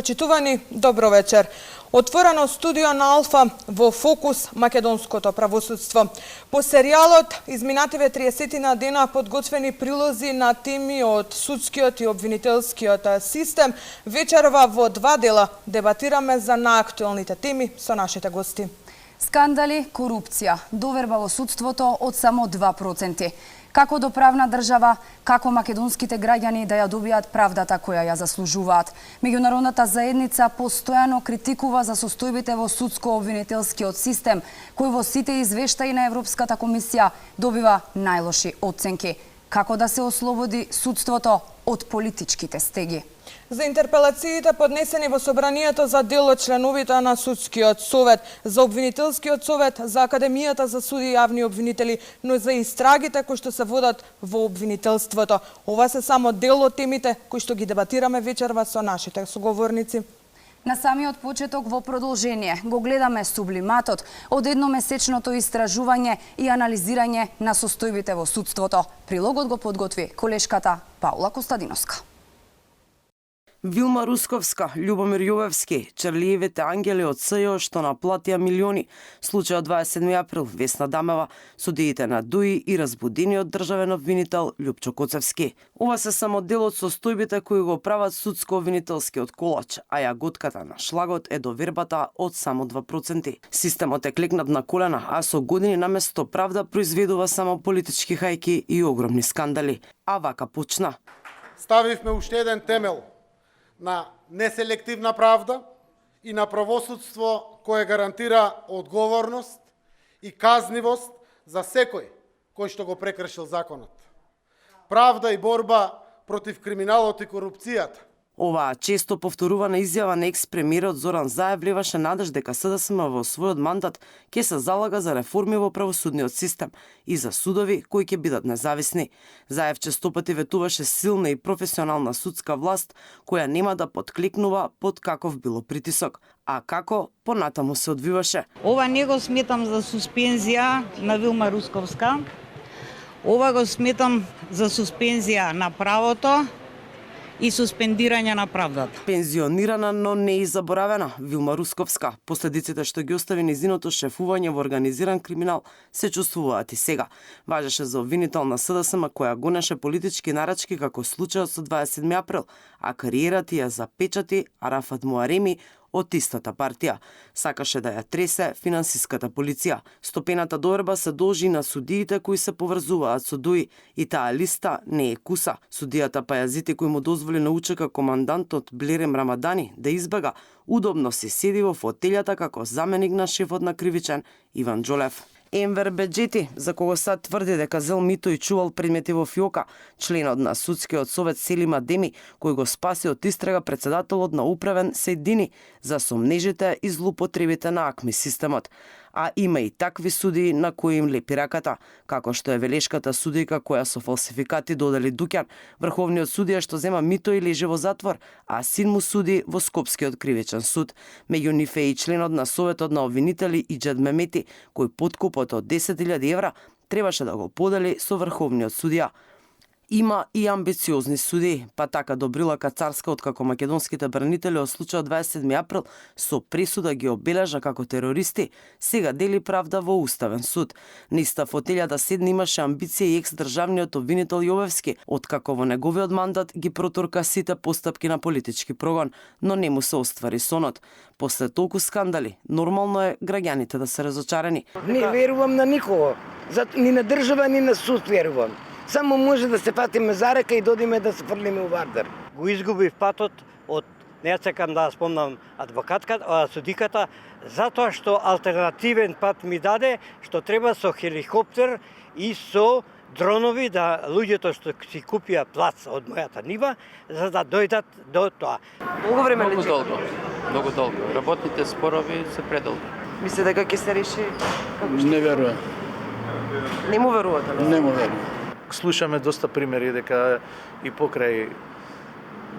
Почитувани, добро вечер. Отворено студио на Алфа во фокус македонското правосудство. По серијалот изминативе 30 дена подготвени прилози на теми од судскиот и обвинителскиот систем, вечерва во два дела дебатираме за наактуелните теми со нашите гости. Скандали, корупција, доверба во судството од само 2%. Како до правна држава, како македонските граѓани да ја добијат правдата која ја заслужуваат. Меѓународната заедница постојано критикува за состојбите во судско-обвинителскиот систем, кој во сите извештаи на Европската комисија добива најлоши оценки. Како да се ослободи судството од политичките стеги? За интерпелациите поднесени во собранието за дел од членовите на Судскиот совет, за Обвинителскиот совет, за Академијата за суди и јавни обвинители, но и за истрагите кои што се водат во обвинителството. Ова се само дел од темите кои што ги дебатираме вечерва со нашите соговорници. На самиот почеток во продолжение го гледаме сублиматот од едномесечното истражување и анализирање на состојбите во судството. Прилогот го подготви колешката Паула Костадиновска. Вилма Русковска, Љубомир Јовевски, Чарлиевите ангели од СЈО што наплатија милиони, случајот 27 април, Весна Дамева, судиите на ДУИ и разбудениот државен обвинител Љупчо Коцевски. Ова се само дел од состојбите кои го прават судско-обвинителскиот колач, а јаготката на шлагот е довербата од само 2%. Системот е клекнат на колена, а со години наместо правда произведува само политички хајки и огромни скандали. А вака почна. Ставивме уште еден темел на неселективна правда и на правосудство кое гарантира одговорност и казнивост за секој кој што го прекршил законот. Правда и борба против криминалот и корупцијата. Оваа често повторувана изјава на екс-премиерот Зоран Заев вливаше надеж дека СДСМ во својот мандат ќе се залага за реформи во правосудниот систем и за судови кои ќе бидат независни. Заев честопати ветуваше силна и професионална судска власт која нема да подкликнува под каков било притисок. А како понатаму се одвиваше? Ова не го сметам за суспензија на Вилма Русковска. Ова го сметам за суспензија на правото и суспендирање на правдата. Пензионирана, но не и заборавена, Вилма Русковска. Последиците што ги остави низиното шефување во организиран криминал се чувствуваат и сега. Важеше за обвинител на СДСМ која гонеше политички нарачки како случајот со 27 април, а кариерата ја запечати Арафат Муареми од истата партија. Сакаше да ја тресе финансиската полиција. Стопената доверба се должи на судиите кои се поврзуваат со ДУИ и таа листа не е куса. Судијата Пајазити кој му дозволи на УЧК командантот Блерем Рамадани да избега, удобно си седи во фотелјата како заменик на шефот на кривичен Иван Џолев. Енвер Беџети, за кого сад тврди дека зел мито и чувал предмети во фиока, членот на Судскиот совет Селим Адеми, кој го спаси од истрага председателот на управен Сејдини за сомнежите и злоупотребите на АКМИ системот. А има и такви судии на кои им лепи раката, како што е велешката судијка која со фалсификати додели дуќан, врховниот судија што зема мито и лежи во затвор, а син му суди во Скопскиот кривичен суд. Меѓу нив е и членот на Советот на обвинители Иџет Мемети, кој подкупот од 10.000 евра требаше да го подели со врховниот судија. Има и амбициозни судии, па така Добрила Кацарска, откако македонските бранители од случајот 27 април со пресуда ги обележа како терористи, сега дели правда во Уставен суд. На иста фотелја да седне имаше амбиција и екс-државниот обвинител Јовевски, откако во неговиот мандат ги протурка сите постапки на политички прогон, но не му се оствари сонот. После толку скандали, нормално е граѓаните да се разочарани. Не верувам на никого, ни на држава, ни на суд верувам. Само може да се фатиме за рака и додиме да се фрлиме у Вардар. Го изгубив патот од, не сакам да спомнам судиката, затоа што алтернативен пат ми даде, што треба со хеликоптер и со дронови да луѓето што си купија плац од мојата нива, за да дојдат до тоа. Долго време лечи? Многу долго. Работните спорови се предолги. Мисли дека ќе се реши? Не верувам. Не му верувате? Не му верувам. Слушаме доста примери дека и покрај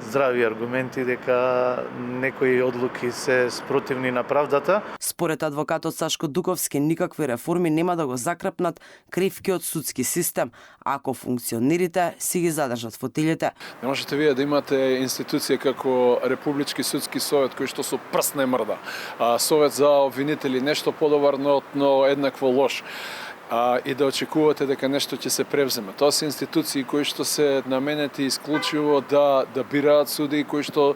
здрави аргументи дека некои одлуки се спротивни на правдата. Според адвокатот Сашко Дуковски, никакви реформи нема да го закрепнат кривкиот судски систем, ако функционерите си ги задржат фотилите. Не можете вие да имате институција како Републички судски совет кој што со прст не мрда. Совет за обвинители нешто подобар, но еднакво лош. И да очекувате дека нешто ќе се превземе. Тоа се институции кои што се наменети исклучиво да бираат суди кои што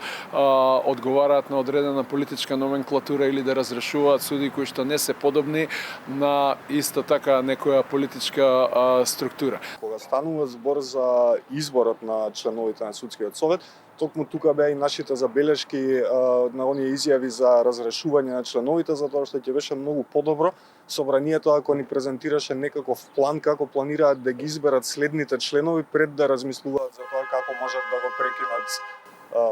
одговараат на одредена политичка номенклатура или да разрешуваат суди кои што не се подобни на исто така некоја политичка структура. Кога станува збор за изборот на членовите на судскиот совет, токму тука беа и нашите забелешки на оние изјави за разрешување на членовите, затоа што ќе беше многу подобро собранието ако ни презентираше некаков план како планираат да ги изберат следните членови пред да размислуваат за тоа како можат да го прекинат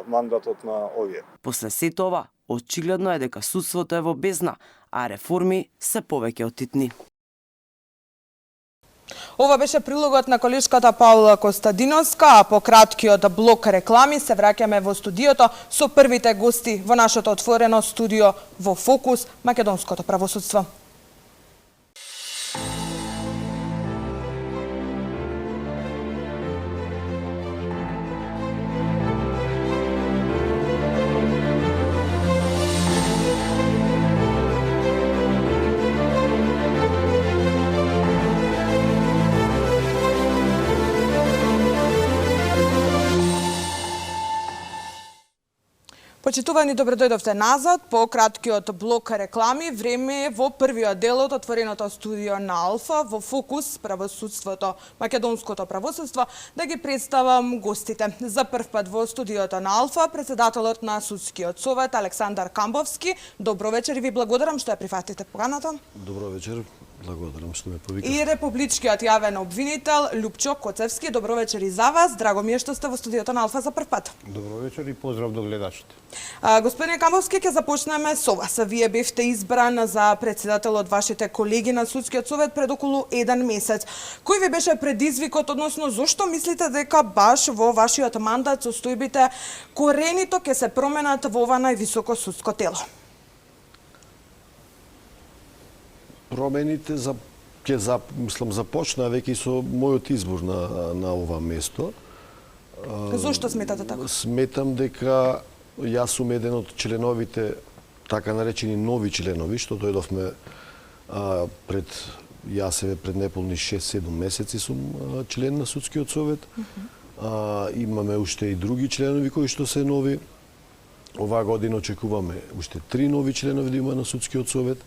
мандатот на овие. После сето ова, очигледно е дека судството е во бездна, а реформи се повеќе отитни. Ова беше прилогот на колешката Паула Костадиновска, а по краткиот блок реклами се враќаме во студиото со првите гости во нашето отворено студио во Фокус, македонското правосудство. Почитувани, добродојдовте назад по краткиот блок реклами. Време е во првиот дел од отвореното студио на Алфа во Фокус, правосудството, македонското правосудство, да ги представам гостите. За прв пат во студиото на Алфа председателот на Судскиот совет Александар Камбовски. Добро вечер и ви благодарам што ја прифатите поканата. Добро вечер. Благодарам што ме повикавте. И републичкиот јавен обвинител Љупчо Коцевски. Добро вечер и за вас. Драго ми е што сте во студиото на Алфа за прв пат. Добро вечер и поздрав до гледачите. Господине Камбовски, ќе започнеме со вас. Вие бевте избран за председател од вашите колеги на Судскиот совет пред околу 1 месец. Кој ви беше предизвикот, односно зошто мислите дека баш во вашиот мандат состојбите коренито ќе се променат во ова највисоко судско тело? Промените започна веќе со мојот избор на ова место. Зошто сметате така? Сметам дека јас сум еден од членовите, така наречени нови членови, што дојдовме пред неполни 6-7 месеци сум член на Судскиот совет. Имаме уште и други членови кои што се нови. Оваа година очекуваме уште 3 нови членови да има на Судскиот совет.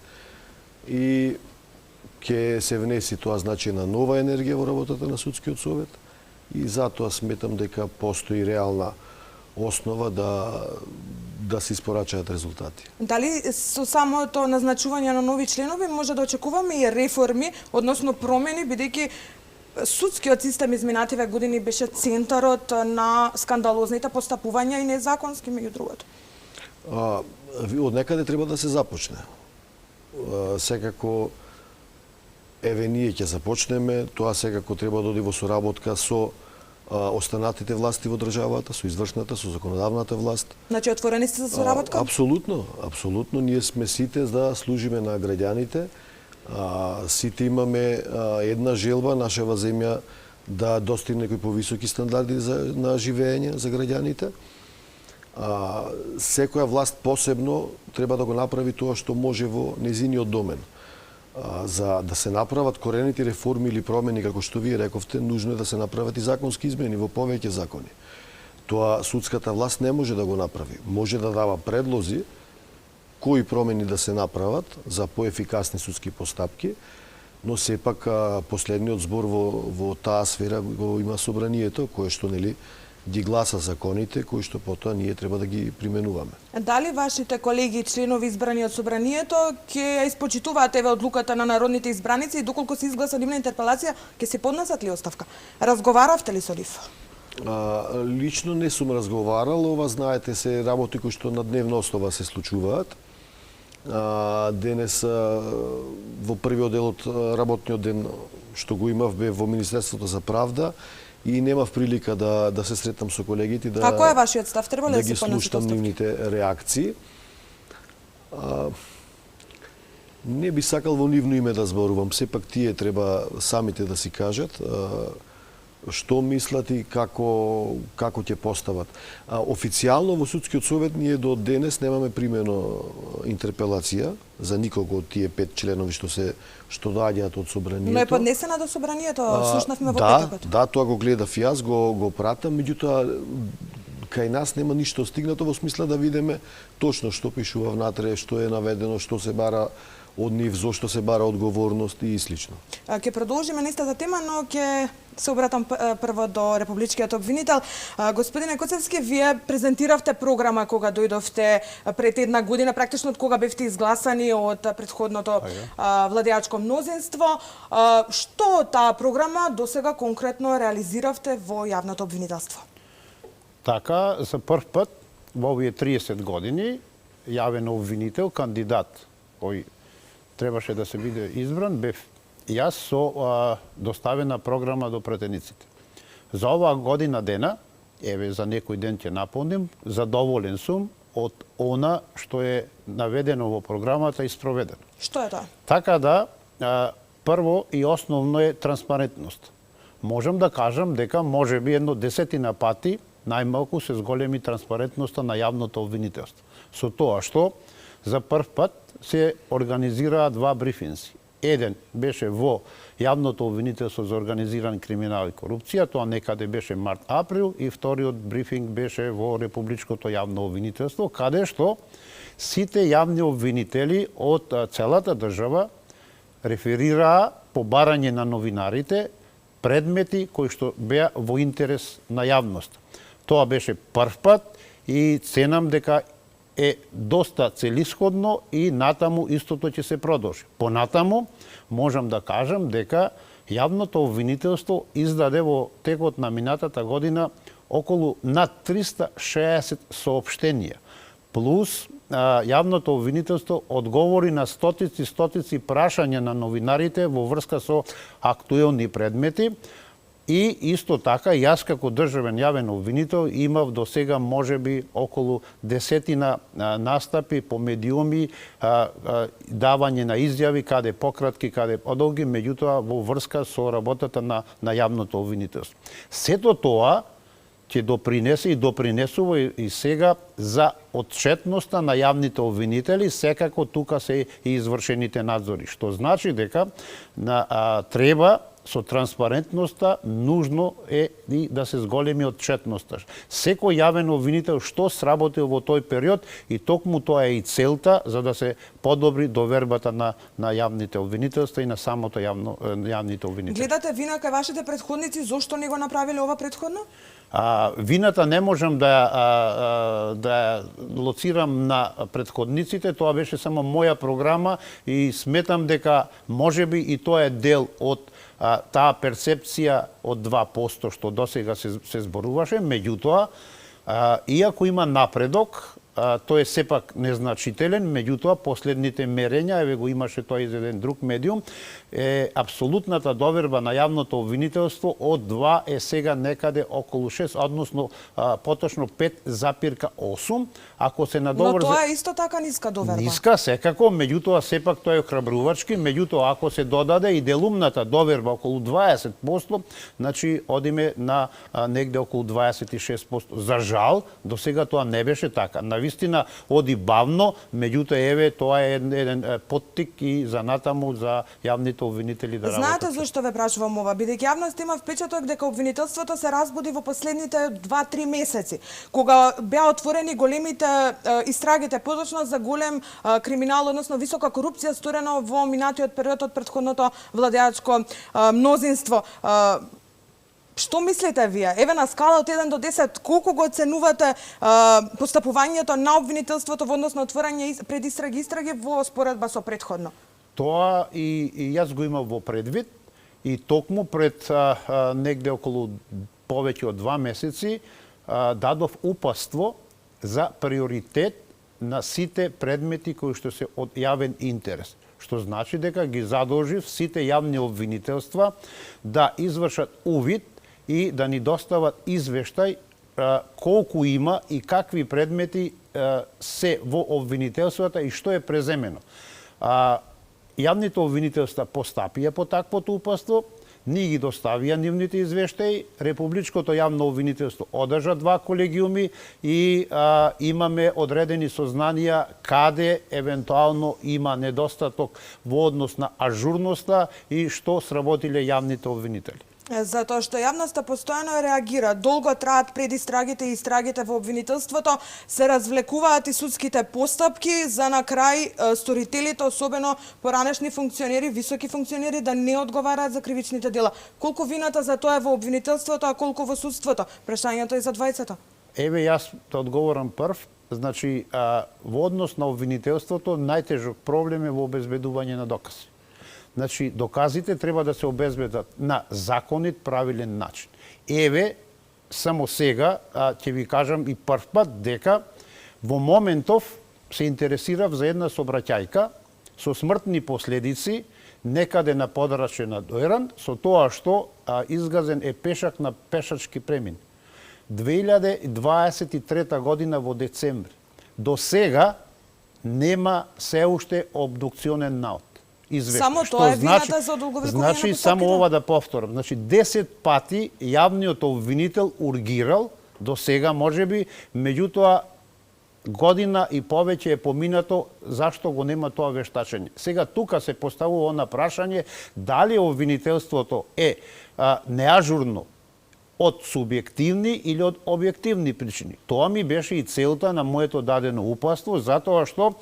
И ќе се внеси тоа значајна нова енергија во работата на Судскиот совет и затоа сметам дека постои реална основа да се испорачаат резултати. Дали со самото назначување на нови членови може да очекуваме и реформи, односно промени, бидејќи судскиот систем изминативе години беше центарот на скандалозните постапувања и незаконски меѓу другото? Од некаде треба да се започне. Секако ние ќе започнеме, тоа секако треба да оди во соработка со останатите власти во државата, со извршната, со законодавната власт. Значи отворени сте за соработка? Апсолутно. Ние сме сите да служиме на граѓаните. Сите имаме една желба, нашава земја да достигне некои повисоки стандарди на живење за граѓаните. Секоја власт посебно треба да го направи тоа што може во незиниот домен. За да се направат корените реформи или промени, како што вие рековте, нужно е да се направат и законски измени во повеќе закони. Тоа судската власт не може да го направи. Може да дава предлози кои промени да се направат за поефикасни судски постапки, но сепак последниот збор во таа сфера го има собранието, кое што ги гласа законите кои што потоа ние треба да ги применуваме. Дали вашите колеги членови избрани од собранието ќе ја испочитуваат одлуката на народните избраници и доколку се изгласа нивна интерпелација, ќе се поднесат ли оставка? Разговаравте ли со нив? Лично не сум разговарал, ова знаете се работи кои што на дневна основа се случуваат. Денес во првиот дел од работниот ден што го имав бе во Министерството за правда и немав прилика да се сретнам со колегите, да Како е вашиот став? Треба ли да да ги се понесете слушам отстапки? нивните реакции. Не би сакал во нивно име да зборувам, сепак тие треба самите да си кажат што мислат и како ќе постават. Официјално во Судскиот совет ние до денес немаме примено интерпелација за никого од тие 5 членови што доаѓаат од собранието. Но е поднесена до собранието, слушнавме во Да, петокот. да, тоа го гледав јас, го пратам, меѓутоа кај нас нема ништо стигнато во смисла да видиме точно што пишува внатре, што е наведено, што се бара од нив, зошто се бара одговорност и слично. Ќе продолжиме на истата тема, но ќе се обратам прво до републичкиот обвинител. Господине Коцевски, вие презентиравте програма кога дојдовте пред една година, практично од кога бевте изгласани од претходното владеачко мнозинство. Што од таа програма досега конкретно реализиравте во јавното обвинителство? Така, за прв пат во овие 30 години јавен обвинител, кандидат кој требаше да се биде избран, бев јас со доставена програма до пратениците. За оваа година дена, еве за некој ден ќе наполним, задоволен сум од она што е наведено во програмата и спроведено. Што е тоа? Така да, прво и основно е транспарентност. Можам да кажам дека можеби едно 10 пати најмалку се зголеми транспарентноста на јавното обвинителство. Со тоа што за прв пат се организираа два брифинси. Еден беше во јавното обвинителство за организиран криминал и корупција, тоа некаде беше март-април, и вториот брифинг беше во Републичкото јавно обвинителство, каде што сите јавни обвинители од целата држава реферираа по барање на новинарите предмети кои што беа во интерес на јавност. Тоа беше прв пат и ценам дека е доста целисходно и натаму истото ќе се продолжи. Понатаму можам да кажам дека јавното обвинителство издаде во текот на минатата година околу над 360 соопштенија, плюс јавното обвинителство одговори на стотици прашања на новинарите во врска со актуелни предмети. И исто така, јас како државен јавен обвинител имав до сега можеби околу 10 настапи по медиуми, давање на изјави, каде пократки, каде подолги, меѓутоа во врска со работата на јавното обвинителство. Сето тоа ќе допринесе и допринесува и сега за отчетноста на јавните обвинители, секако тука се и извршените надзори, што значи дека треба со транспарентноста нужно е и да се зголеми отчетноста. Секој јавен обвинител што сработил во тој период и токму тоа е и целта за да се подобри довербата на јавните обвинителства и на самото јавните обвинители. Гледате вина кај вашите претходници, зошто не го направиле ова претходно? Вината не можам да лоцирам на претходниците, тоа беше само моја програма и сметам дека можеби и тоа е дел од таа перцепција од 2% што досега се зборуваше, меѓутоа, иако има напредок, тој е сепак незначителен, меѓутоа последните мерења, еве го имаше тоа из еден друг медиум, е апсолутната доверба на јавното обвинителство од 2 е сега некаде околу 6, односно поточно 5,8. Ако се надоврзе... Но тоа е исто така ниска доверба. Ниска, секако, меѓутоа сепак тоа е охрабрувачки, меѓутоа ако се додаде и делумната доверба околу 20%, значи одиме на негде околу 26%. За жал, до сега тоа не беше така. Навистина оди бавно, меѓутоа еве тоа е еден поттик и за натаму за јавните обвинители да работат. Знаете зашто ве прашувам ова? Бидејќи јавноста има впечаток дека обвинителството се разбуди во последните 2-3 месеци, кога беа отворени големите истрагите поточно за голем криминал, односно висока корупција сторена во минатиот период од претходното владеачко мнозинство. Што мислите вие? Еве на скала од 1 до 10, колку го оценувате постапувањето на обвинителството во однос на отворање предистраги во споредба со претходно? Тоа и јас го имав во предвид и токму пред негде околу повеќе од 2 месеци дадов упатство за приоритет на сите предмети кои што се од јавен интерес. Што значи дека ги задолжив сите јавни обвинителства да извршат увид и да ни достават извештај колку има и какви предмети се во обвинителствата и што е преземено. Јавните обвинителства постапија по таквото упатство, ние ги доставија нивните извештаи, Републичкото јавно обвинителство одржа 2 колегиуми и имаме одредени сознанија каде евентуално има недостаток во однос на ажурноста и што сработиле јавните обвинители. Затоа што јавноста постојано реагира. Долго траат предистрагите и истрагите во обвинителството, се развлекуваат и судските постапки, за на крај сторителите, особено поранешни функционери, високи функционери, да не одговараат за кривичните дела. Колку вината за тоа е во обвинителството, а колку во судството? Прашањето е за двајцата. Еве јас да одговорам прв. Значи, во однос на обвинителството, најтежок проблем е во обезбедување на докази. Значи, доказите треба да се обезбедат на законит, правилен начин. Еве, само сега, ќе ви кажам и прв пат дека во моментов се интересирав за една собраќајка со смртни последици некаде на подрачје на Дојран, со тоа што изгазен е пешак на пешачки премин. 2023 година во децември. До сега нема се уште обдукционен наод. Само тоа е вината за одолговекување на Значи, постапките? само ова да повторам. Значи, 10 пати јавниот обвинител ургирал, до сега можеби, меѓутоа година и повеќе е поминато зашто го нема тоа вештачење. Сега тука се поставува она прашање дали обвинителството е неажурно од субјективни или од објективни причини. Тоа ми беше и целта на моето дадено упатство, затоа што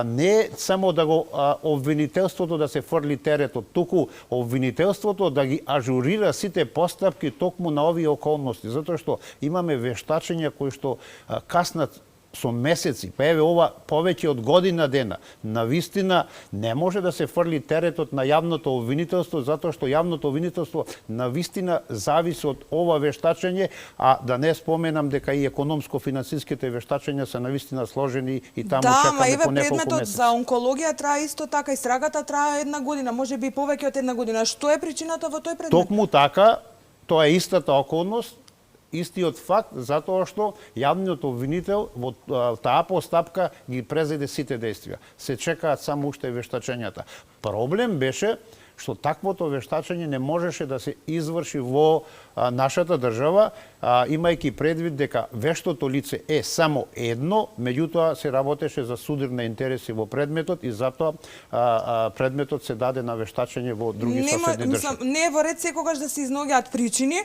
не само да го обвинителството да се фрли теретот, туку обвинителството да ги ажурира сите постапки токму на овие околности, затоа што имаме вештачења кои што каснат со месеци, па еве ова повеќе од година дена. Навистина не може да се фрли теретот на јавното обвинителство, затоа што јавното обвинителство навистина зависи од ова вештачење, а да не споменам дека и економско-финансиските вештачења се навистина сложени и таму чакаме по неколку месеци. Предметот за онкологија трае исто така, истрагата трае 1 година, можеби и повеќе од 1 година. Што е причината во тој предмет? Токму така, тоа е истата околност, истиот факт, затоа што јавниот обвинител во таа постапка ги презеде сите дејствија. Се чекаат само уште вештачењата. Проблем беше што таквото вештачење не можеше да се изврши во нашата држава, имајќи предвид дека вештото лице е само едно, меѓутоа се работеше за судир на интереси во предметот и затоа предметот се даде на вештачење во други соседни држави. Не е во ред секогаш да се изноѓаат причини.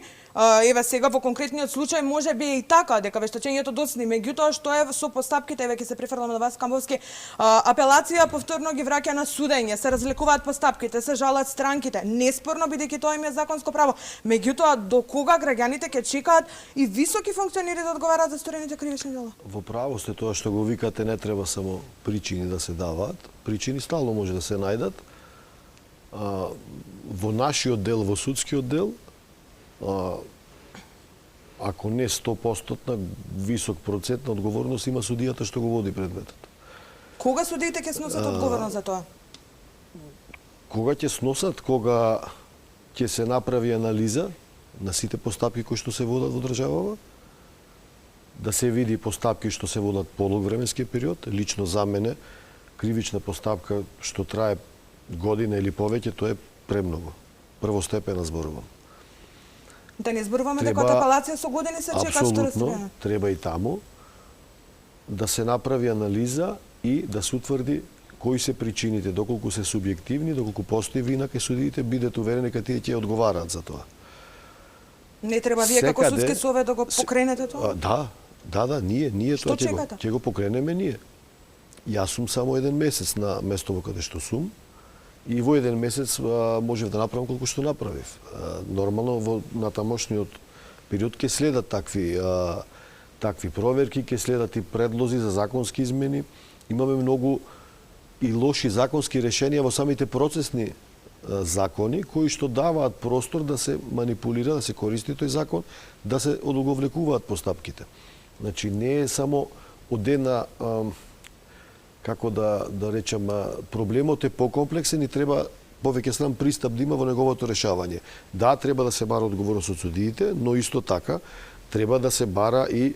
Еве сега во конкретниот случај може би и така дека вештачењето доцни, меѓутоа што е со постапките, еве ќе се префрлам на вас Камбовски, апелација повторно ги враќа на судење, се разлекуваат постапките, се жалат странките, неспорно бидејќи тоа им е законско право. Меѓутоа до кога граѓаните ќе чекаат и високи функционери да одговараат за сторените кривични дела? Во право сте тоа што го викате, не треба само причини да се даваат, причини стално може да се најдат. Во нашиот дел, во судскиот дел, ако не 100% висок процент на одговорност има судијата што го води предметот. Кога судиите ќе сносат одговорност за тоа? Кога ќе сносат, кога ќе се направи анализа на сите постапки кои што се водат во државава, да се види постапки што се водат подолг временски период, лично за мене, кривична постапка што трае година или повеќе, тоа е премногу. Првостепена зборувам. Да не зборуваме дека од апелација со години се чека што Апсолутно, треба и таму да се направи анализа и да се утврди кои се причините, доколку се субјективни, доколку постои вина кај судиите, бидете уверени дека тие ќе одговараат за тоа. Не треба вие како судски совет да го покренете тоа? Да, ние што тоа ќе го покренеме ние. Јас сум само 1 месец на местово каде што сум и во 1 месец можев да направам колку што направив. Нормално во натамошниот период ќе следат такви проверки, ќе следат и предлози за законски измени. Имаме многу и лоши законски решенија во самите процесни закони кои што даваат простор да се манипулира, да се користи тој закон, да се одолговлекуваат постапките. Значи не е само од една како да речам, проблемот е покомплексен и треба повеќе стран пристап да има во неговото решавање. Да, треба да се бара одговорност од судиите, но исто така треба да се бара и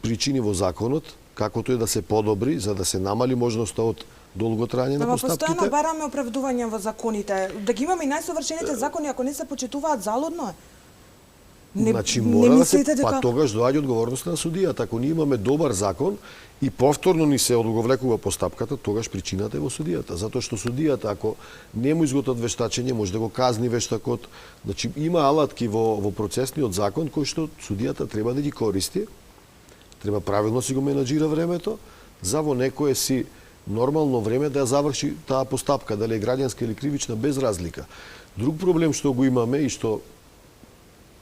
причини во законот, како тој да се подобри, за да се намали можноста од долго трајање на постапките. Постојано бараме оправдување во законите. Да ги имаме и најсовршените закони, ако не се почитуваат, залудно е. Значи мора да се, па тогаш доаѓа одговорноста на судијата. Ако ние имаме добар закон и повторно ни се одговлекува постапката, тогаш причината е во судијата. Затоа што судијата, ако не му изготват вештачење, може да го казни вештакот. Значи има алатки во процесниот закон кои што судијата треба да ги користи. Треба правилно си го менаџира времето, за во некое си нормално време да ја заврши таа постапка, дали е граѓанска или кривична, без разлика. Друг проблем што го имаме и што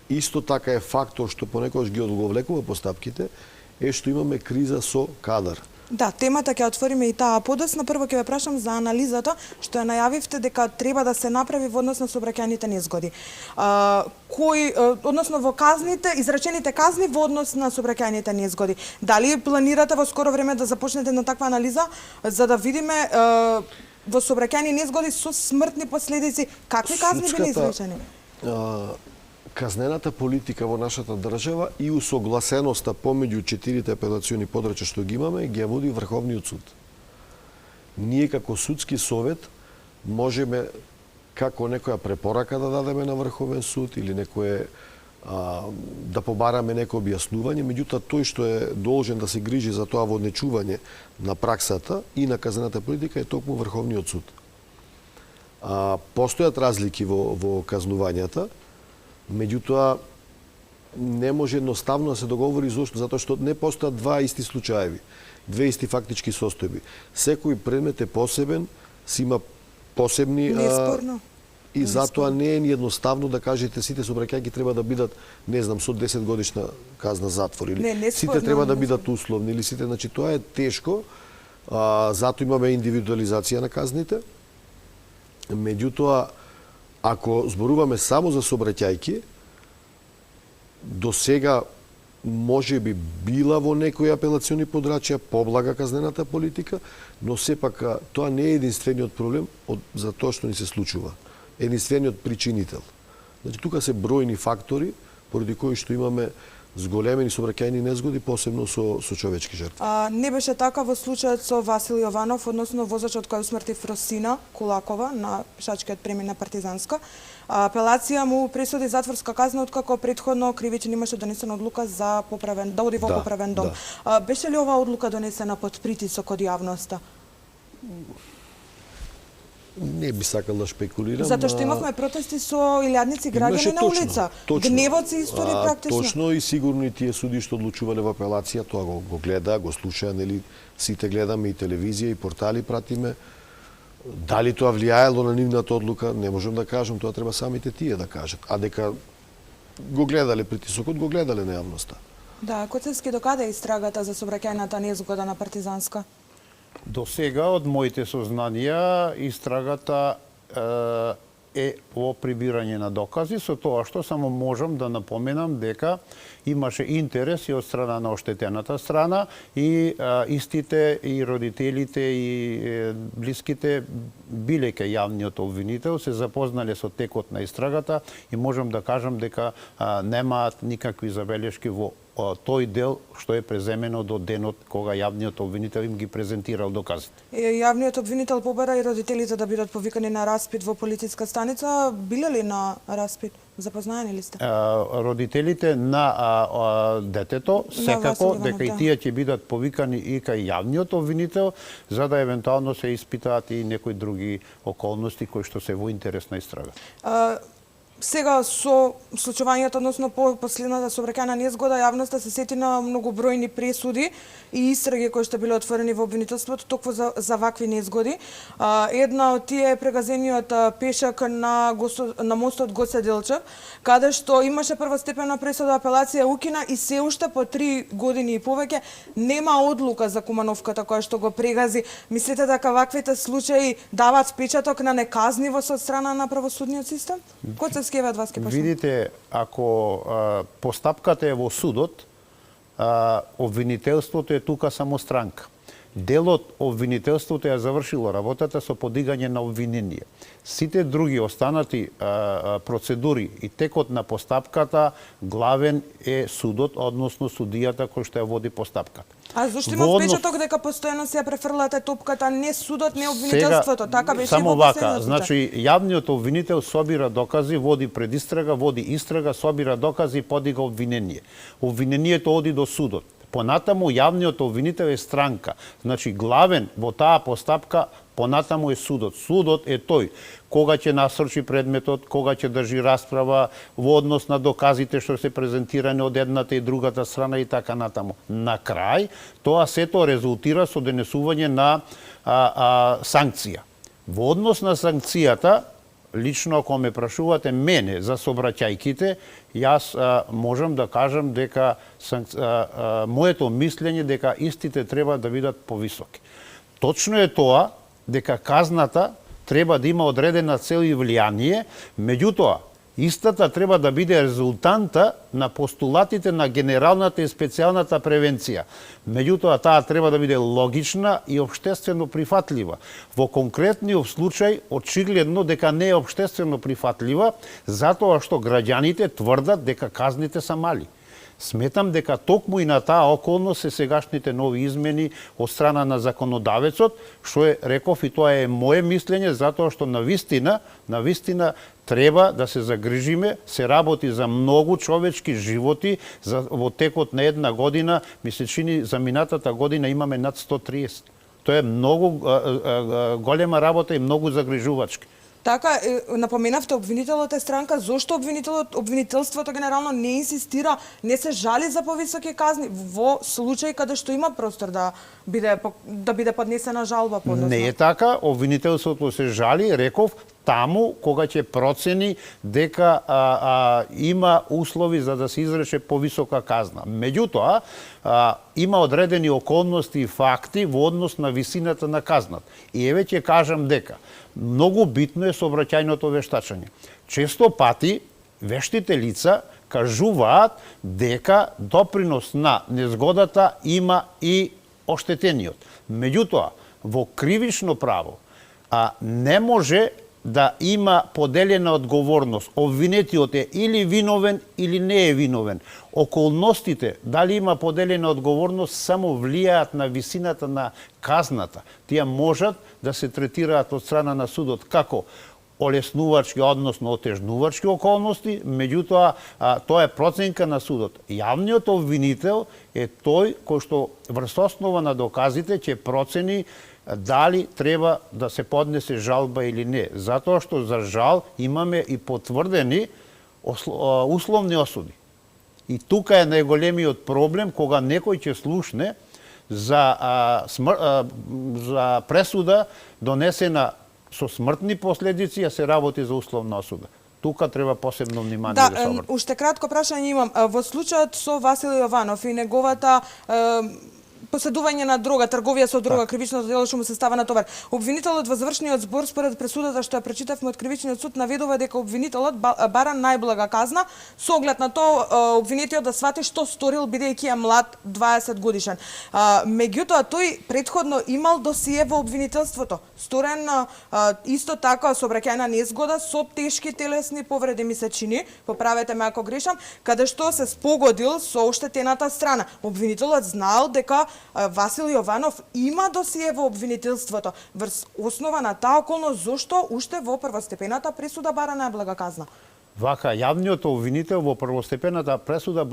исто така е фактор што понекогаш ги одговлекува постапките, е што имаме криза со кадар. Да, темата ќе отвориме и таа подоцна. Прво ќе ве прашам за анализата што ја најавивте дека треба да се направи во однос на сообраќајните незгоди. Односно во казните, изречените казни во однос на сообраќајните незгоди. Дали планирате во скоро време да започнете на таква анализа за да видиме во сообраќајни незгоди со смртни последици какви казни биле изречени? Казнената политика во нашата држава и усогласеноста помеѓу 4 апелациони подрачја што ги имаме, ги ја води Врховниот суд. Ние како судски совет можеме како некоја препорака да дадеме на Врховен суд или некое да побараме некој објаснување, меѓутоа тој што е должен да се грижи за тоа воднечување на праксата и на казнената политика е токму Врховниот суд. Постојат разлики во казнувањата, меѓутоа не може едноставно да се договори зошто, затоа што не постојат два исти случаеви, две исти фактички состојби. Секој предмет е посебен, си има посебни и затоа не е ни едноставно да кажете сите сообраќајки треба да бидат, не знам, со 10 годишна казна затвор или сите треба да бидат условни или сите, значи тоа е тешко. Затоа имаме индивидуализација на казните. Меѓутоа ако зборуваме само за сообраќајки, до сега може би била во некои апелациони подрачја поблага казнената политика, но сепак тоа не е единствениот проблем за тоа што ни се случува. Единствениот причинител. Значи тука се бројни фактори поради кои што имаме зголемени сообраќајни незгоди, посебно со човечки жртви. Не беше така во случајот со Васил Јованов, односно возачот кој усмрти Фросина Кулакова на пешачкиот премин на Партизанска. Апелација му пресуди затворска казна откако претходно кривичен имаше донесена одлука за да оди во поправен дом. Беше ли оваа одлука донесена под притисок од јавноста? Не би сакал да шпекулирам. Затоа што имавме протести со илјадници граѓани на улица. Гневот се истори практично. Точно и сигурно и тие суди што одлучувале во апелација, тоа го гледа, го слуша, нели сите гледаме и телевизија и портали пратиме. Дали тоа влијаело на нивната одлука, не можам да кажам, тоа треба самите тие да кажат. А дека го гледале притисокот, го гледале на јавноста. Да, Коцевски, докаде е истрагата за сообраќајната незгода на Партизанска? До сега, од моите сознанија, истрагата е во прибирање на докази, со тоа што само можам да напоменам дека имаше интерес и од страна на оштетената страна и истите и родителите и блиските биле кај јавниот обвинител, се запознале со текот на истрагата и можам да кажам дека немаат никакви забелешки во тој дел што е преземено до денот кога јавниот обвинител им ги презентирал доказите. Јавниот обвинител побара и родителите да бидат повикани на распит во полициска станица. Биле ли на распит? Запознаени ли сте? Родителите на детето секако дека и тие ќе бидат повикани и кај јавниот обвинител за да евентуално се испитаат и некои други околности кои што се во интерес на истрага. Сега со случувањето, односно по последната сообраќајна незгода, јавноста се сети на многобројни пресуди и истраги кои што биле отворени во обвинителството токму за вакви незгоди. Една од тие е прегазениот пешак на мостот Гоце Делчев, каде што имаше првостепена пресуда, апелација укина и се уште по 3 години и повеќе нема одлука за Кумановката која што го прегази. Мислите дека ваквите случаи даваат впечаток на неказнивост од страна на правосудниот систем? Видите, ако постапката е во судот, обвинителството е тука само странка. Делот обвинителството ја завршило работата со подигање на обвинение. Сите други останати процедури и текот на постапката главен е судот, односно судијата кој што ја води постапката. А зашто има впечаток дека постојано се ја префрлате топката, не судот, не обвинителството, така беше само и во вака, последниот случај. значи јавниот обвинител собира докази, води предистрага, води истрага, собира докази и подига обвинение. Обвинението оди до судот. Понатаму јавниот обвинител е странка. Значи главен во таа постапка понатаму е судот. Судот е тој кога ќе насрчи предметот, кога ќе држи расправа во однос на доказите што се презентирани од едната и другата страна и така натаму. На крај, тоа сето резултира со донесување на санкција. Во однос на санкцијата, лично ако ме прашувате мене за собраќајките, јас можам да кажам дека моето мислење дека истите треба да бидат повисоки. Точно е тоа дека казната треба да има одредена цел и влијание, меѓутоа истата треба да биде резултанта на постулатите на генералната и специјалната превенција. Меѓутоа таа треба да биде логична и општествено прифатлива. Во конкретниот случај очигледно дека не е општествено прифатлива затоа што граѓаните тврдат дека казните се мали. Сметам дека токму и на таа околност се сегашните нови измени од страна на законодавецот, што е, реков, и тоа е моje мислење, затоа што навистина треба да се загрижиме, се работи за многу човечки животи, во текот на една година, ми се чини за минатата година имаме над 130. Тоа е многу голема работа и многу загрижувачки. Така, напоменавте, обвинителот е странка. Зошто обвинителството генерално не инсистира, не се жали за повисоки казни во случај каде што има простор да биде поднесена жалба подоцна? Не е така, обвинителството се жали, реков, таму кога ќе процени дека има услови за да се изрече повисока казна. Меѓутоа, има одредени околности и факти во однос на висината на казната. И еве ќе кажам дека многу битно е сообраќајното вештачење. Често пати вештите лица кажуваат дека допринос на незгодата има и оштетениот. Меѓутоа, во кривично право не може да има поделена одговорност. Обвинетиот е или виновен или не е виновен. Околностите, дали има поделена одговорност, само влијаат на висината на казната. Тие можат да се третираат од страна на судот како олеснувачки, односно отежнувачки околности, меѓутоа тоа е проценка на судот. Јавниот обвинител е тој кој што врз основа на доказите ќе процени дали треба да се поднесе жалба или не. Затоа што за жал имаме и потврдени условни осуди. И тука е најголемиот проблем кога некој ќе слушне за пресуда донесена со смртни последици, а се работи за условна осуда. Тука треба посебно внимание да се обрати. Уште кратко прашање имам. Во случајот со Васил Јованов и неговата поседување на дрога, трговија со дрога, кривичното дело што му се става на товар. Обвинителот во завршниот збор според пресудата што ја прочитавме од кривичниот суд наведува дека обвинителот бара најблага казна со оглед на тоа обвинетиот да свати што сторил бидејќи е млад 20 годишен. Меѓутоа тој претходно имал досие во обвинителството. Сторен исто така сообраќајна незгода со тешки телесни повреди ми се чини, поправете ме ако грешам, каде што се спогодил со оштетената страна. Обвинителот знаел дека Васил Јованов има досие во обвинителството. Врз основа на таа околност, зошто уште во првостепената пресуда бара најблага казна? Вака, јавниот обвинител во првостепената пресуда,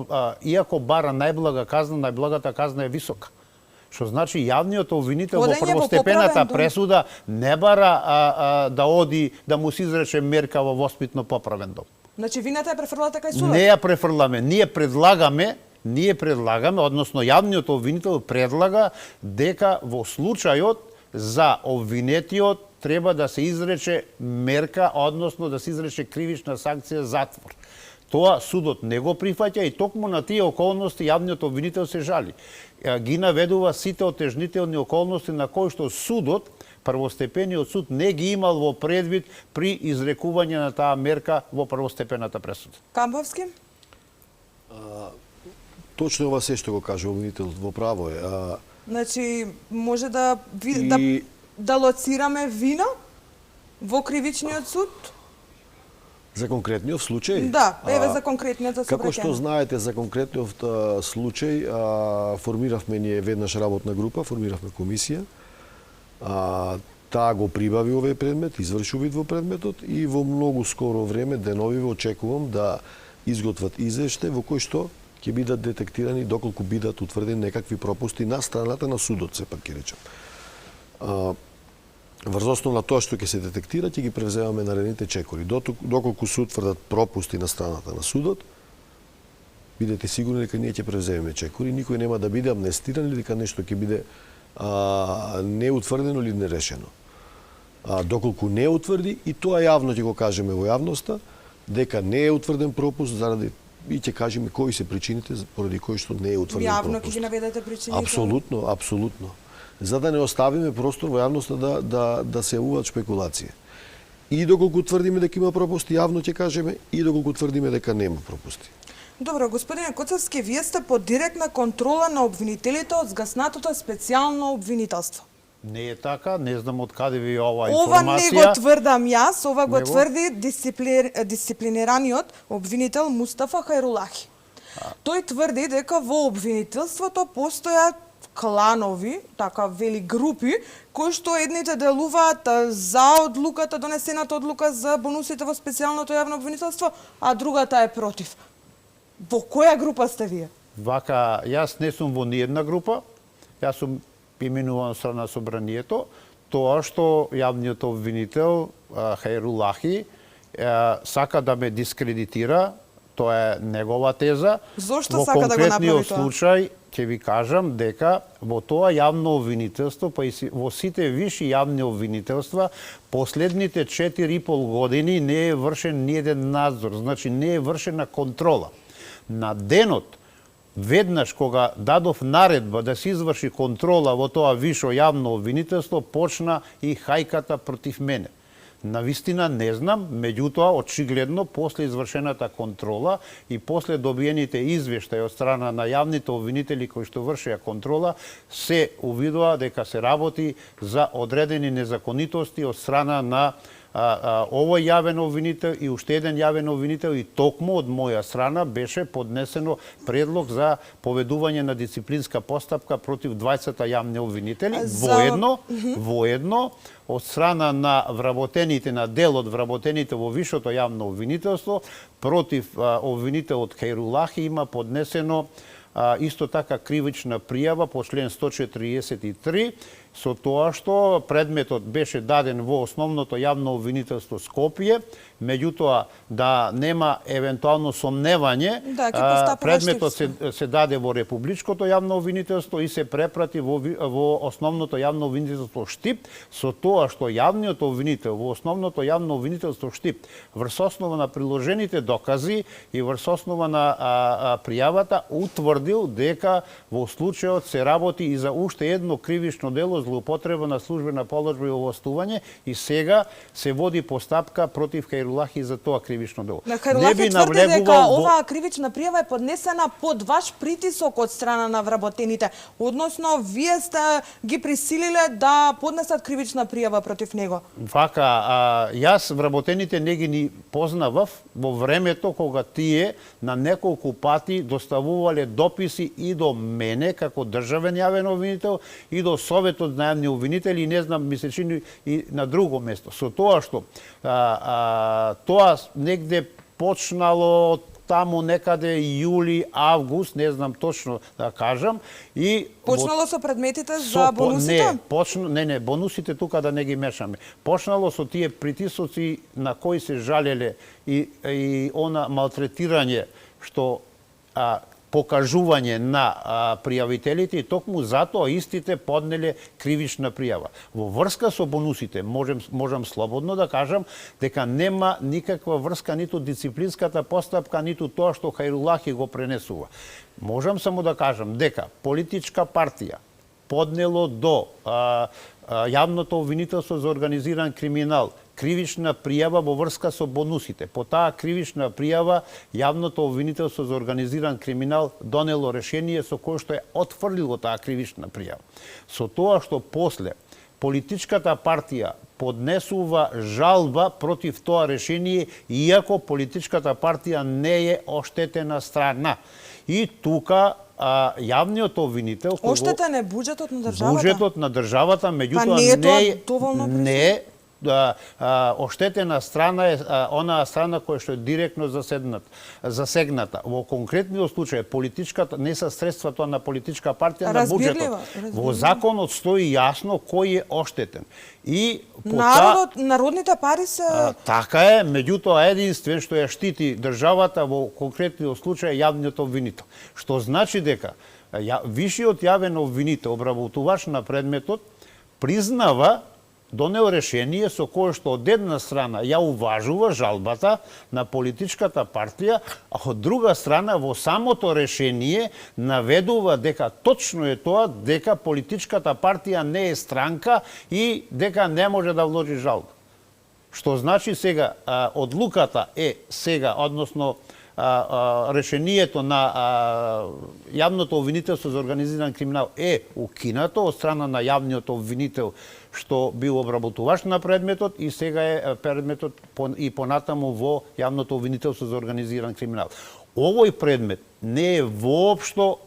иако бара најблага казна, најблагата казна е висока. Што значи јавниот обвинител во првостепената пресуда не бара да оди да му се изрече мерка во воспитно поправен дом. Значи вината ја префрлате кај судот? Не ја префрламе, ние предлагаме, односно јавниот обвинител предлага дека во случајот за обвинетиот треба да се изрече мерка, односно да се изрече кривична санкција затвор. Тоа судот не го прифаќа и токму на тие околности јавниот обвинител се жали. Ги наведува сите отежнителни околности на кои што судот, првостепениот суд, не ги имал во предвид при изрекување на таа мерка во првостепената пресуда. Камповски? Точно ова се што го кажа обвинителот во право е. Значи, може да лоцираме вина во кривичниот суд? За конкретниот случај? Да, еве за конкретниот да се Како што знаете, за конкретниот случај формиравме ние веднаш работна група, формиравме комисија. Таа го прибави овој предмет, изврши увид во предметот и во многу скоро време, деновиве, очекувам да изготват извештај во кој што ќе бидат детектирани доколку бидат утврдени некакви пропусти на страната на судот, сепак ќе речем. Врз основа на тоа што ќе се детектира, ќе ги превземаме наредните чекори. Доколку се утврдат пропусти на страната на судот, бидете сигурни дека ние ќе превземеме чекори, никој нема да биде амнестиран или дека нешто ќе биде неутврдено или нерешено. Доколку не утврди, и тоа јавно ќе го кажеме во јавноста, дека не е утврден пропуст заради и ќе кажеме кои се причините поради кои што не е утврден пропуст. Јавно ќе ги наведете причините? Апсолутно, апсолутно. За да не оставиме простор во јавноста да се јавуваат шпекулации. И доколку тврдиме дека има пропусти, јавно ќе кажеме, и доколку тврдиме дека нема пропусти. Добро, господине Коцевски, вие сте под директна контрола на обвинителите од згаснатото специјално обвинителство. Не е така, не знам од каде ви оваа Ова информација. не го тврдам јас, ова го тврди дисциплинираниот обвинител Мустафа Хајрулахи. Тој тврди дека во обвинителството постојат кланови, така вели групи, кои што едните делуваат за одлуката, донесената одлука за бонусите во специјалното јавно обвинителство, а другата е против. Во која група сте вие? Вака, јас не сум во ниедна група, јас сум именуван од страна собранието. Тоа што јавниот обвинител Хајрулахи сака да ме дискредитира, тоа е негова теза. Зошто сака да го направи тоа? Во конкретниот случај ќе ви кажам дека во тоа јавно обвинителство, па и во сите виши јавни обвинителства, последните 4,5 години не е вршен ниеден надзор, значи не е вршена контрола. На денот, веднаш кога дадов наредба да се изврши контрола во тоа вишо јавно обвинителство, почна и хајката против мене. Навистина не знам, меѓутоа, очигледно, после извршената контрола и после добиените извештаи од страна на јавните обвинители кои што вршеа контрола, се увидува дека се работи за одредени незаконитости од страна на овој јавен обвинител и уште еден јавен обвинител, и токму од моја страна беше поднесено предлог за поведување на дисциплинска постапка против двајцата јавни обвинители. Воедно од страна на вработените, на дел од вработените во вишото јавно обвинителство против обвинителот Хајрулахи има поднесено исто така кривична пријава по член 143, со тоа што предметот беше даден во основното јавно обвинителство Скопје, меѓутоа да нема евентуално сомневање, предметот се даде во Републичкото јавно обвинителство и се препрати во основното јавно обвинителство Штип, со тоа што јавниот обвинител во основното јавно обвинителство Штип врз основа на приложените докази и врз основа на пријавата утврдил дека во случајот се работи и за уште едно кривично дело злоупотреба на службена положба и овластување, и сега се води постапка против Хајрулахи за тоа кривично дело. Хајрулахи тврди дека оваа кривична пријава е поднесена под ваш притисок од страна на вработените, односно вие сте ги присилиле да поднесат кривична пријава против него. Вака, јас вработените не ги ни познавав во времето кога тие на неколку пати доставувале дописи и до мене како државен јавен обвинител и до Советот на јавни обвинители, и не знам, ми се чини и на друго место. Со тоа што тоа негде почнало таму некаде јули, август, не знам точно да кажам, и почнало со предметите за бонусите? Не, бонусите тука да не ги мешаме. Почнало со тие притисоци на кои се жалеле и она малтретирање што покажување на пријавителите, и токму затоа истите поднеле кривична пријава. Во врска со бонусите можам слободно да кажам дека нема никаква врска ниту дисциплинската постапка, ниту тоа што Хајрулахи го пренесува. Можам само да кажам дека политичка партија поднело до јавното обвинителство за организиран криминал кривична пријава во врска со бонусите. По таа кривична пријава јавното обвинителство за организиран криминал донело решение со кое што е отфрлило таа кривична пријава. Со тоа што после политичката партија поднесува жалба против тоа решение, иако политичката партија не е оштетена страна. И тука јавниот обвинител... Оштетен е буџетот на државата? Буџетот на државата, меѓутоа не е тоа доволно не оштетена страна е онаа страна која што е директно засегната. Во конкретниот случај политичката не се средствата на политичка партија на буџетот. Во законот стои јасно кој е оштетен. И народните пари се така е, меѓутоа единствен што ја штити државата во конкретниот случај јавниот обвинител. Што значи дека вишиот јавен обвинител, обработувач на предметот, признава, донел решение со кое што од една страна ја уважува жалбата на политичката партија, а од друга страна во самото решение наведува дека точно е тоа, дека политичката партија не е странка и дека не може да вложи жалба. Што значи сега одлуката е сега, односно решението на јавното обвинителство за организиран криминал е укинато од страна на јавниот обвинител што бил обработувач на предметот и сега е предметот и понатаму во јавното обвинителство за организиран криминал. Овој предмет не е воопшто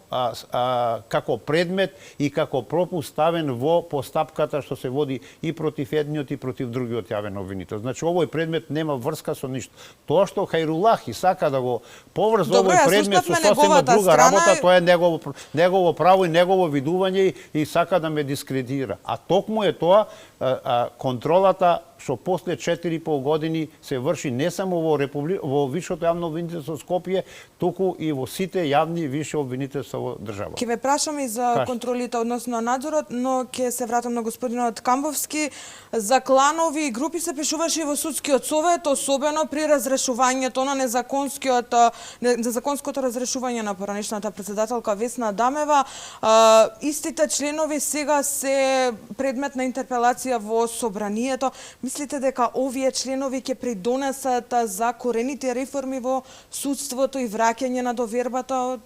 како предмет и како пропуст ставен во постапката што се води и против едниот и против другиот јавен обвинител. Значи овој предмет нема врска со ништо. Тоа што Хајрулахи сака да го поврза овој предмет со сосема друга работа, тоа е негово право и негово видување и сака да ме дискредитира. А токму е тоа контролата што после 4,5 години се врши не само во Висшето јавно обвинителство Скопје, туку и во сите јавни висши обвинителства во држава. Ќе ве прашам и за контролите, односно надзорот, но ќе се вратам на господинот Камбовски. За кланови и групи се пишуваше и во судскиот совет, особено при разрешувањето на незаконското разрешување на поранешната председателка Весна Дамева. Истите членови сега се предмет на интерпелација во собранието. Мислите дека овие членови ќе придонесат за корените реформи во судството и враќање на довербата од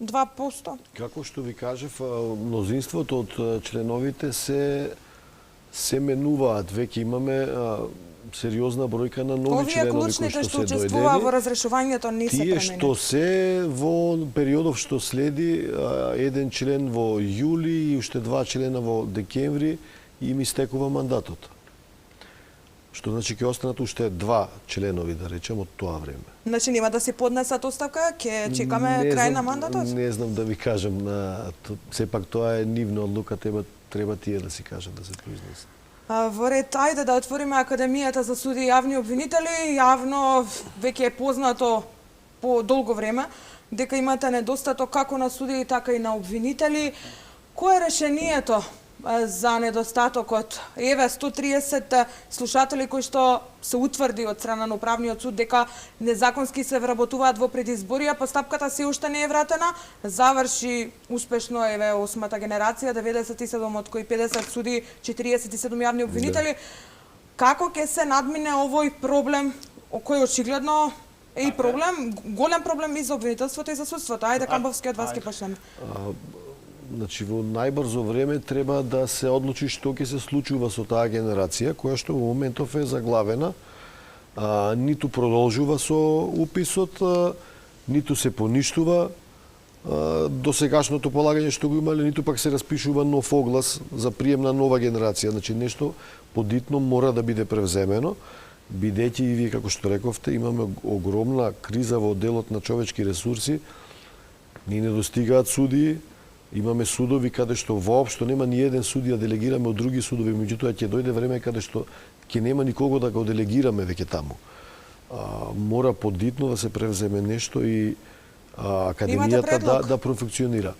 2%? Како што ви кажев, мнозинството од членовите се менуваат. Веќе имаме сериозна бројка на нови членови кои што се дојдени. Во разрешувањето не се променени. Тие што се во периодов што следи, еден член во јули и уште 2 члена во декември им истекува мандатот. Што значи ќе останат уште 2 членови, да речем, од тоа време. Значи нема да се поднесат оставка, ќе чекаме крај на мандатот? Не знам да ви кажам, сепак тоа е нивна одлука, треба тие да си кажат, да се произнесат. Во ред, ајде да отвориме Академијата за суди и јавни обвинители. Јавно веќе е познато по долго време дека имате недостаток како на суди, така и на обвинители. Кој е решението за недостатокот? Еве 130 слушатели кои што се утврди од страна на управниот суд дека незаконски се вработуваат во предизборија, постапката се уште не е вратена, заврши успешно еве 8-та генерација, 97 од кои 50 суди, 47 јавни обвинители. Како ќе се надмине овој проблем, кој очигледно е и проблем, голем проблем и за обвинителството и за судството? Ајде, Камбовски, од вас ќе почнеме. Значи, во најбрзо време треба да се одлучи што ќе се случува со таа генерација, која што во моментов е заглавена, ниту продолжува со уписот, ниту се поништува досегашното полагање што го имале, ниту пак се распишува нов оглас за прием на нова генерација. Значи, нешто подитно мора да биде превземено, бидејќи и вие, како што рековте, имаме огромна криза во делот на човечки ресурси, ни не достигаат судии, имаме судови каде што воопшто нема ни еден судија, делегираме од други судови, меѓутоа ќе дојде време каде што ќе нема никого да го делегираме веќе таму. Мора подитно да се превземе нешто и Академијата да профункционира.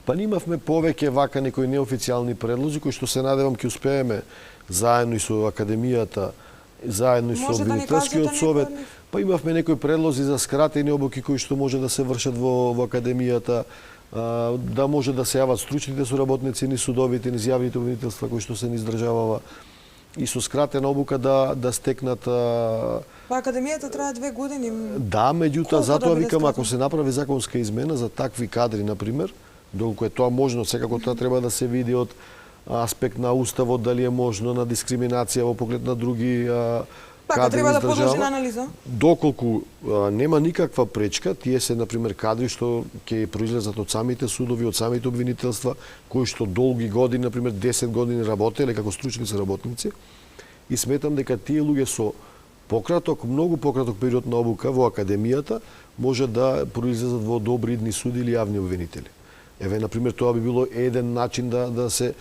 Па имавме повеќе вака некои неофицијални предлози кои што се надевам ќе успееме заедно и со Академијата, заедно и со Обвинителскиот совет. Па имавме некои предлози за скратени обуки кои што може да се вршат во Академијата, да може да се јават стручните соработници ни судовите, ни јавните обвинителства кои што се низ државава. и со скратена обука да стекнат Па академијата трае 2 години. Да, меѓутоа Колку затоа да биде викам, ако скратено? се направи законска измена за такви кадри, например, доколку е тоа можно, секако тоа треба да се види од аспект на уставот, дали е можно на дискриминација во поглед на други Пака кадри треба да држава. подлежи на анализа. Доколку нема никаква пречка, тие се, например, кадри што ќе произлезат од самите судови, од самите обвинителства, кои што долги години, например 10 години работеле како стручни соработници, и сметам дека тие луѓе со пократок, многу пократок период на обука во академијата може да произлезат во добри идни суди или јавни обвинители. Еве, например, тоа би било еден начин да се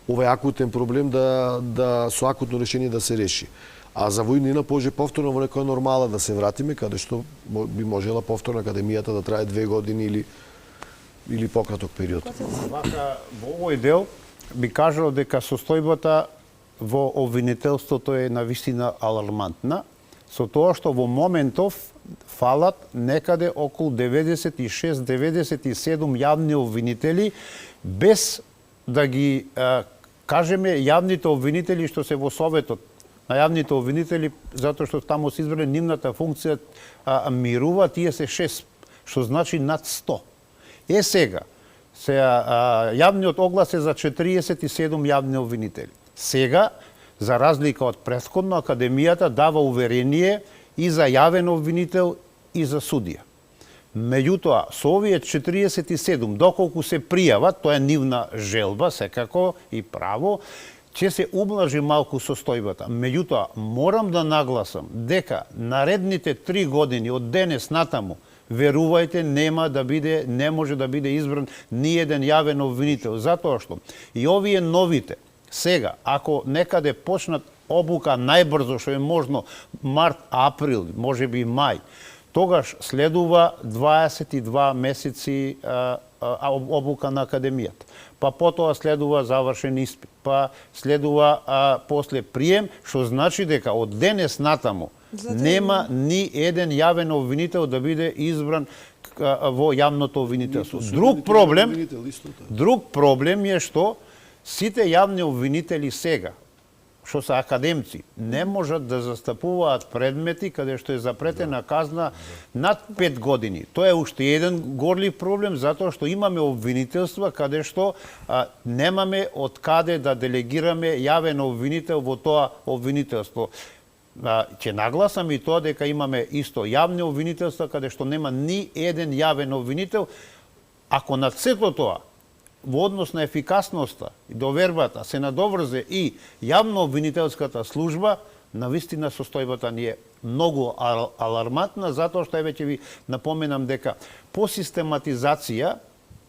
овој акутен проблем да со акутно решение да се реши. А за војнина поже повторно во некоја нормала да се вратиме, каде што би можела повторно академијата да трае 2 години или пократок период. Вака, во овој дел би кажал дека состојбата во обвинителството е навистина алармантна, со тоа што во моментов фалат некаде околу 96-97 јавни обвинители, без да ги кажеме јавните обвинители што се во Советот на јавните обвинители, затоа што таму се избрали нивната функција мирува, тие се 6, што значи над 100. Сега, јавниот оглас е за 47 јавни обвинители. Сега, за разлика од претходно, академијата дава уверение и за јавен обвинител и за судија. Меѓутоа, со овие 47, доколку се пријават, тоа е нивна желба, секако и право, ќе се ублажи малку состојбата. Меѓутоа, морам да нагласам дека наредните 3 години од денес натаму, верувајте, не може да биде избран ни еден јавен обвинител, затоа што и овие новите, сега, ако некаде почнат обука најбрзо што е можно март, април, можеби мај, тогаш следува 22 месеци обука на академијата. Па потоа следува завршен испит, па следува после прием, што значи дека од денес натаму нема ни еден јавен обвинител да биде избран во јавното обвинителство. Друг проблем е што сите јавни обвинители сега, што се академци, не можат да застапуваат предмети каде што е запретена казна над 5 години. Тоа е уште еден горлив проблем, затоа што имаме обвинителства каде што немаме од каде да делегираме јавен обвинител во тоа обвинителство. Ќе нагласам и тоа дека имаме исто јавни обвинителства каде што нема ни еден јавен обвинител. Ако над сето тоа во однос на ефикасноста и довербата се надоврзе и јавно-обвинителската служба, навистина состојбата ни е многу алармантна, затоа што еве ќе ви напоменам дека по систематизација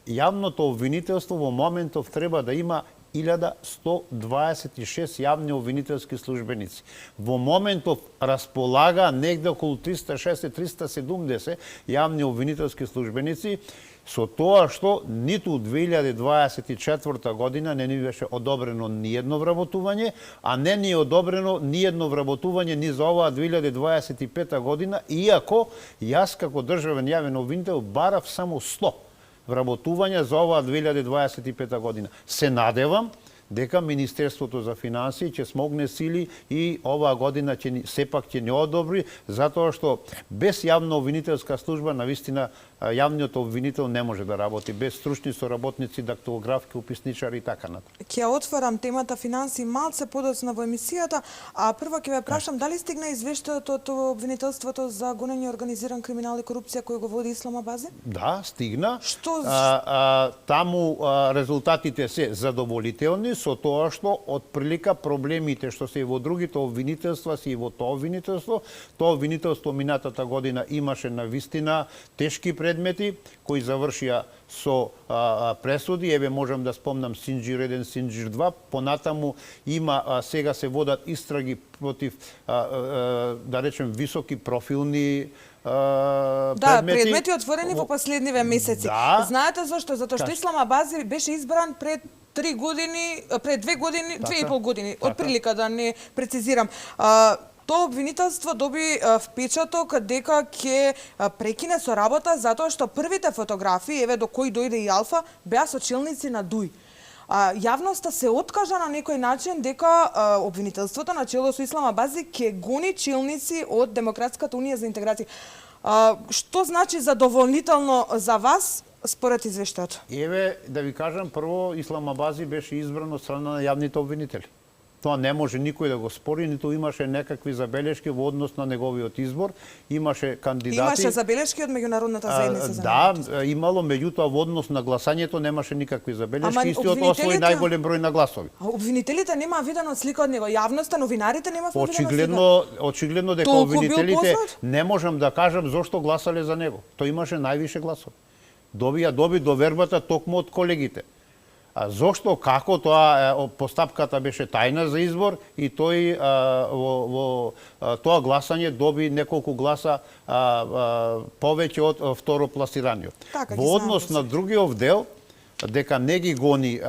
јавното обвинителство во моментов треба да има 1126 јавни обвинителски службеници. Во моментов располага негде околу 360-370 јавни обвинителски службеници, со тоа што ниту 2024 година не ни беше одобрено ни едно вработување, а не ни е одобрено ни едно вработување ни за оваа 2025 година, иако јас како државен јавен обвинител барав само 100 вработувања за оваа 2025 година. Се надевам дека Министерството за финансии ќе смогне сили и оваа година сепак ќе не одобри, затоа што без јавна обвинителска служба навистина јавниот обвинител не може да работи без стручни соработници, дактилографки, уписничари и така натаму. Ќе отворам темата финансии малце подоцна во емисијата, а прво ќе ве прашам дали стигна извештајот од обвинителството за гонење организиран криминал и корупција кој го води Ислам Абази? Да, стигна. Што таму резултатите се задоволителни со тоа што од прилика проблемите што се и во другите обвинителства се и во тоа обвинителство. Тоа обвинителство минатата година имаше навистина тешки предмети кои завршија со пресуди. Еве можам да спомнам Синџир 1, Синџир 2, понатаму има сега се водат истраги против да речем високи профилни предмети отворени во последниве месеци. Да. Знаете зашто? Затоа што Ислам Абази беше избран пред 2 години, 2,5 години, отприлика да не прецизирам. Тоа обвинителство доби впечаток дека ќе прекине со работа затоа што првите фотографии, еве до кои дојде и Алфа, беа со челници на ДУИ. Јавноста се откажа на некој начин дека обвинителството на чело со Ислам Абази ќе гони чилници од Демократската унија за интеграција. Што значи задоволнително за вас според извештајот? Еве, да ви кажам, прво, Ислам Абази беше избран од страна на јавните обвинители. Тоа не може никој да го спори, ниту имаше некакви забелешки во однос на неговиот избор. Имаше кандидати... Имаше забелешки од меѓународната заедница за Да, имало, меѓутоа во однос на гласањето немаше никакви забелешки, истиот освои најголем број на гласови. А обвинителите нема видено слика од него, јавноста, новинарите нема видено слика. Очигледно дека Толку бил обвинителите познат? не можам да кажам зошто гласале за него. Тој имаше највише гласови. Доби довербата токму од колегите. А зошто, како тоа постапката беше тајна за избор и тој во тоа гласање доби неколку гласа повеќе од второпласираниот. Во однос на другиот дел, дека не ги гони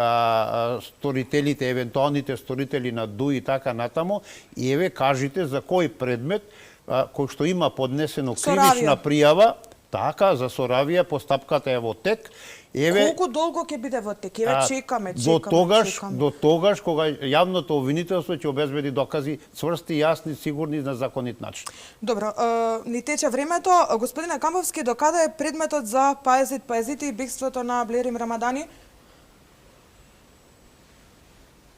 сторителите, евентуалните сторители на ДУ и така натаму, и еве кажите за кој предмет кој што има поднесено кривична пријава, така, за Соравија, постапката е во тек. Колку долго ќе биде во тек? Еве чекаме. До тогаш кога јавното обвинителство ќе обезбеди докази цврсти, јасни, сигурни на законит начин. Добро, ни тече времето. Господине Камбовски, докаде е предметот за Паезит и бегството на Блерим Рамадани?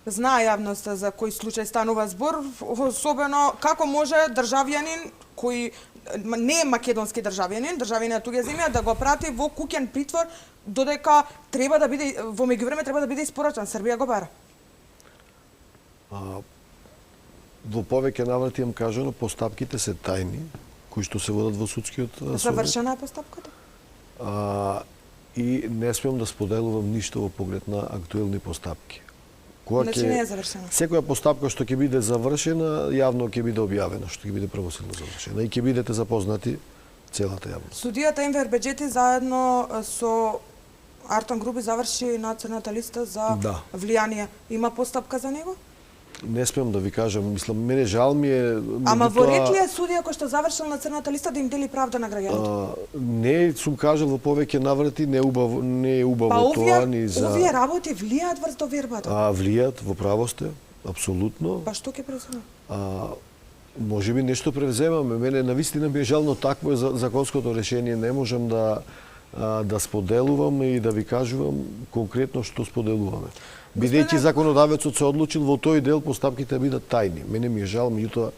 Знае јавноста за кој случај станува збор, особено како може државјанин кој не е македонски државјанин на туѓа земја, да го прати во куќен притвор, додека треба да биде во меѓувреме треба да биде испорачан. Србија го бара. Во повеќе наврати имам кажано, постапките се тајни, кои што се водат во судскиот совет. Завршена е постапката? И не смеам да споделувам ништо во поглед на актуелни постапки. Значи не е завршена. Секоја постапка што ќе биде завршена, јавно ќе биде објавена, што ќе биде правосудно завршена и ќе бидете запознати целата јавност. Судијата Енвер Беџети заедно со Артон Груби заврши на црната листа за влијание. Има постапка за него? Не смеам да ви кажам, мислам, мене жал ми е... Ама во ред ли е судија кој што завршил на црната листа да им дели правда на граѓаните? Не сум кажал во повеќе наврати, не е убаво тоа ни за... Овие работи влијаат врз довербата? Влијаат, во право сте, апсолутно. Па што ќе преземат? Може би нешто превземаме. Мене навистина ми е жал, но такво е законското решение. Не можам да споделувам и да ви кажувам конкретно што споделуваме. Бидејќи законодавецот се одлучил во тој дел постапките бидат тајни. Мене ми е жал, меѓутоа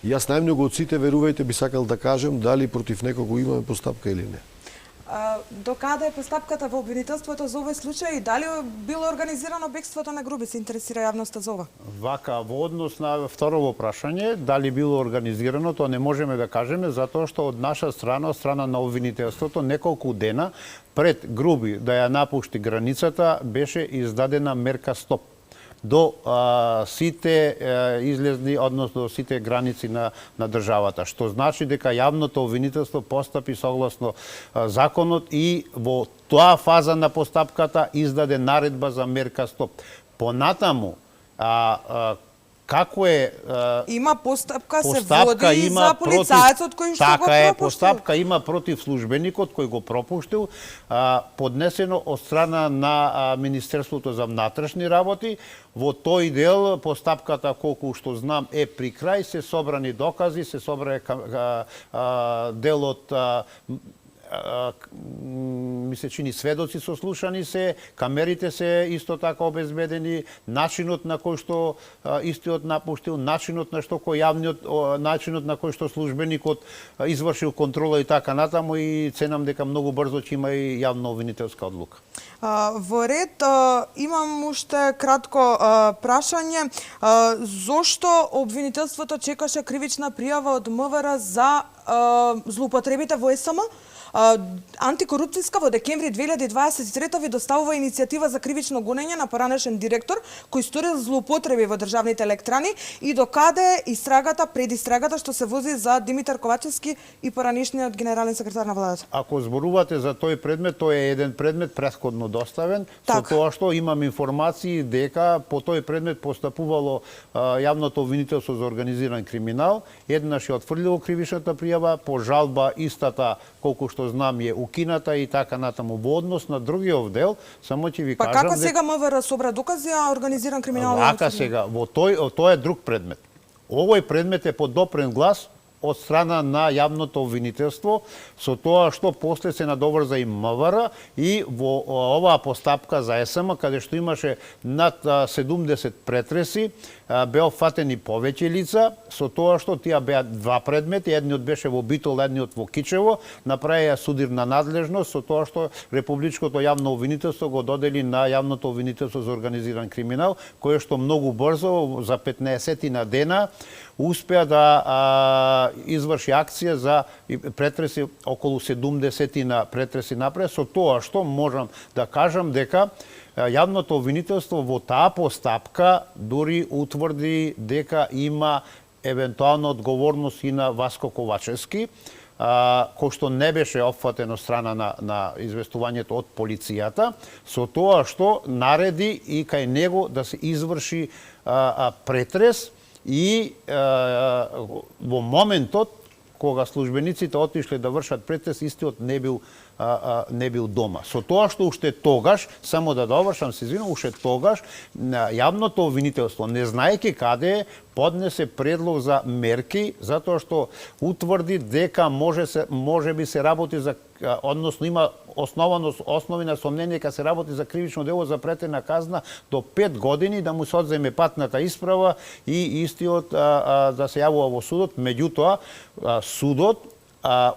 јас најмногу од сите, верувајте, би сакал да кажам дали против некого имаме постапка или не. Докаде е постапката во обвинителството за овој случај и дали било организирано бегството на Груби? Се интересира јавноста за ова. Вака, во однос на второ прашање, дали било организирано, тоа не можеме да кажеме, затоа што од наша страна, од страна на обвинителството, неколку дена пред Груби да ја напушти границата, беше издадена мерка стоп до сите излезни, односно сите граници на државата, што значи дека јавното обвинителство постапи согласно законот и во тоа фаза на постапката издаде наредба за мерка стоп. Понатаму, како е... Има постапка се води за полицајецот кој што го пропуштил. Така е, постапка има против службеникот кој го пропуштил, поднесено од страна на Министерството за внатрешни работи. Во тој дел постапката, колку што знам, е при крај, се собрани докази, се собрае делот, ми се чини сведоци сослушани се, камерите се исто така обезбедени, начинот на кој што истиот напуштил, начинот на кој што службеникот извршил контрола и така натаму, и ценам дека многу брзо ќе има и јавно обвинителска одлука. Во ред, имам уште кратко прашање. Зошто обвинителството чекаше кривична пријава од МВР за злоупотребите во СМ? Антикорупцијска во декември 2023 ви доставува иницијатива за кривично гонење на поранешен директор кој сторил злоупотреби во државните електрани и докаде истрагата, предистрагата што се вози за Димитар Ковачевски и поранешниот генерален секретар на владата. Ако зборувате за тој предмет, тој е еден предмет претходно доставен, со тоа што имам информации дека по тој предмет постапувало јавното обвинителство за организиран криминал, еднаш ја отфрлило кривичната пријава, по жалба истата колку што што знам е укината и така натаму. Во однос на другиот дел, само ќе ви Па кажам... како сега МВР собра докази, а организиран криминал... Вака сега, во тој е друг предмет. Овој предмет е под допрен глас од страна на јавното обвинителство, со тоа што после се надоврза и МВР и во оваа постапка за СМ, каде што имаше над 70 претреси, беа фатени повеќе лица, со тоа што тие беа два предмети, едниот беше во Битол, едниот во Кичево, направија судирна надлежност, со тоа што Републичкото јавно обвинителство го додели на јавното обвинителство за организиран криминал, кое што многу брзо, за 15 на дена, успеа да изврши акција за претреси, околу 70 на претреси напред, со тоа што можам да кажам дека јавното обвинителство во таа постапка дури утврди дека има евентуална одговорност и на Васко Ковачевски, кој што не беше опфатен од страна на известувањето од полицијата, со тоа што нареди и кај него да се изврши претрес и во моментот кога службениците отишле да вршат претрес, истиот не бил дома. Со тоа што уште тогаш, само да довршам, се извинувам, уште тогаш јавното обвинителство, не знаејќи каде е, поднесе предлог за мерки, затоа што утврди дека можеби се работи за, односно има основи на сомнение дека се работи за кривично дело за претена казна до 5 години, да му се одземе патната исправа и истиот да се јавува во судот. Меѓутоа, судот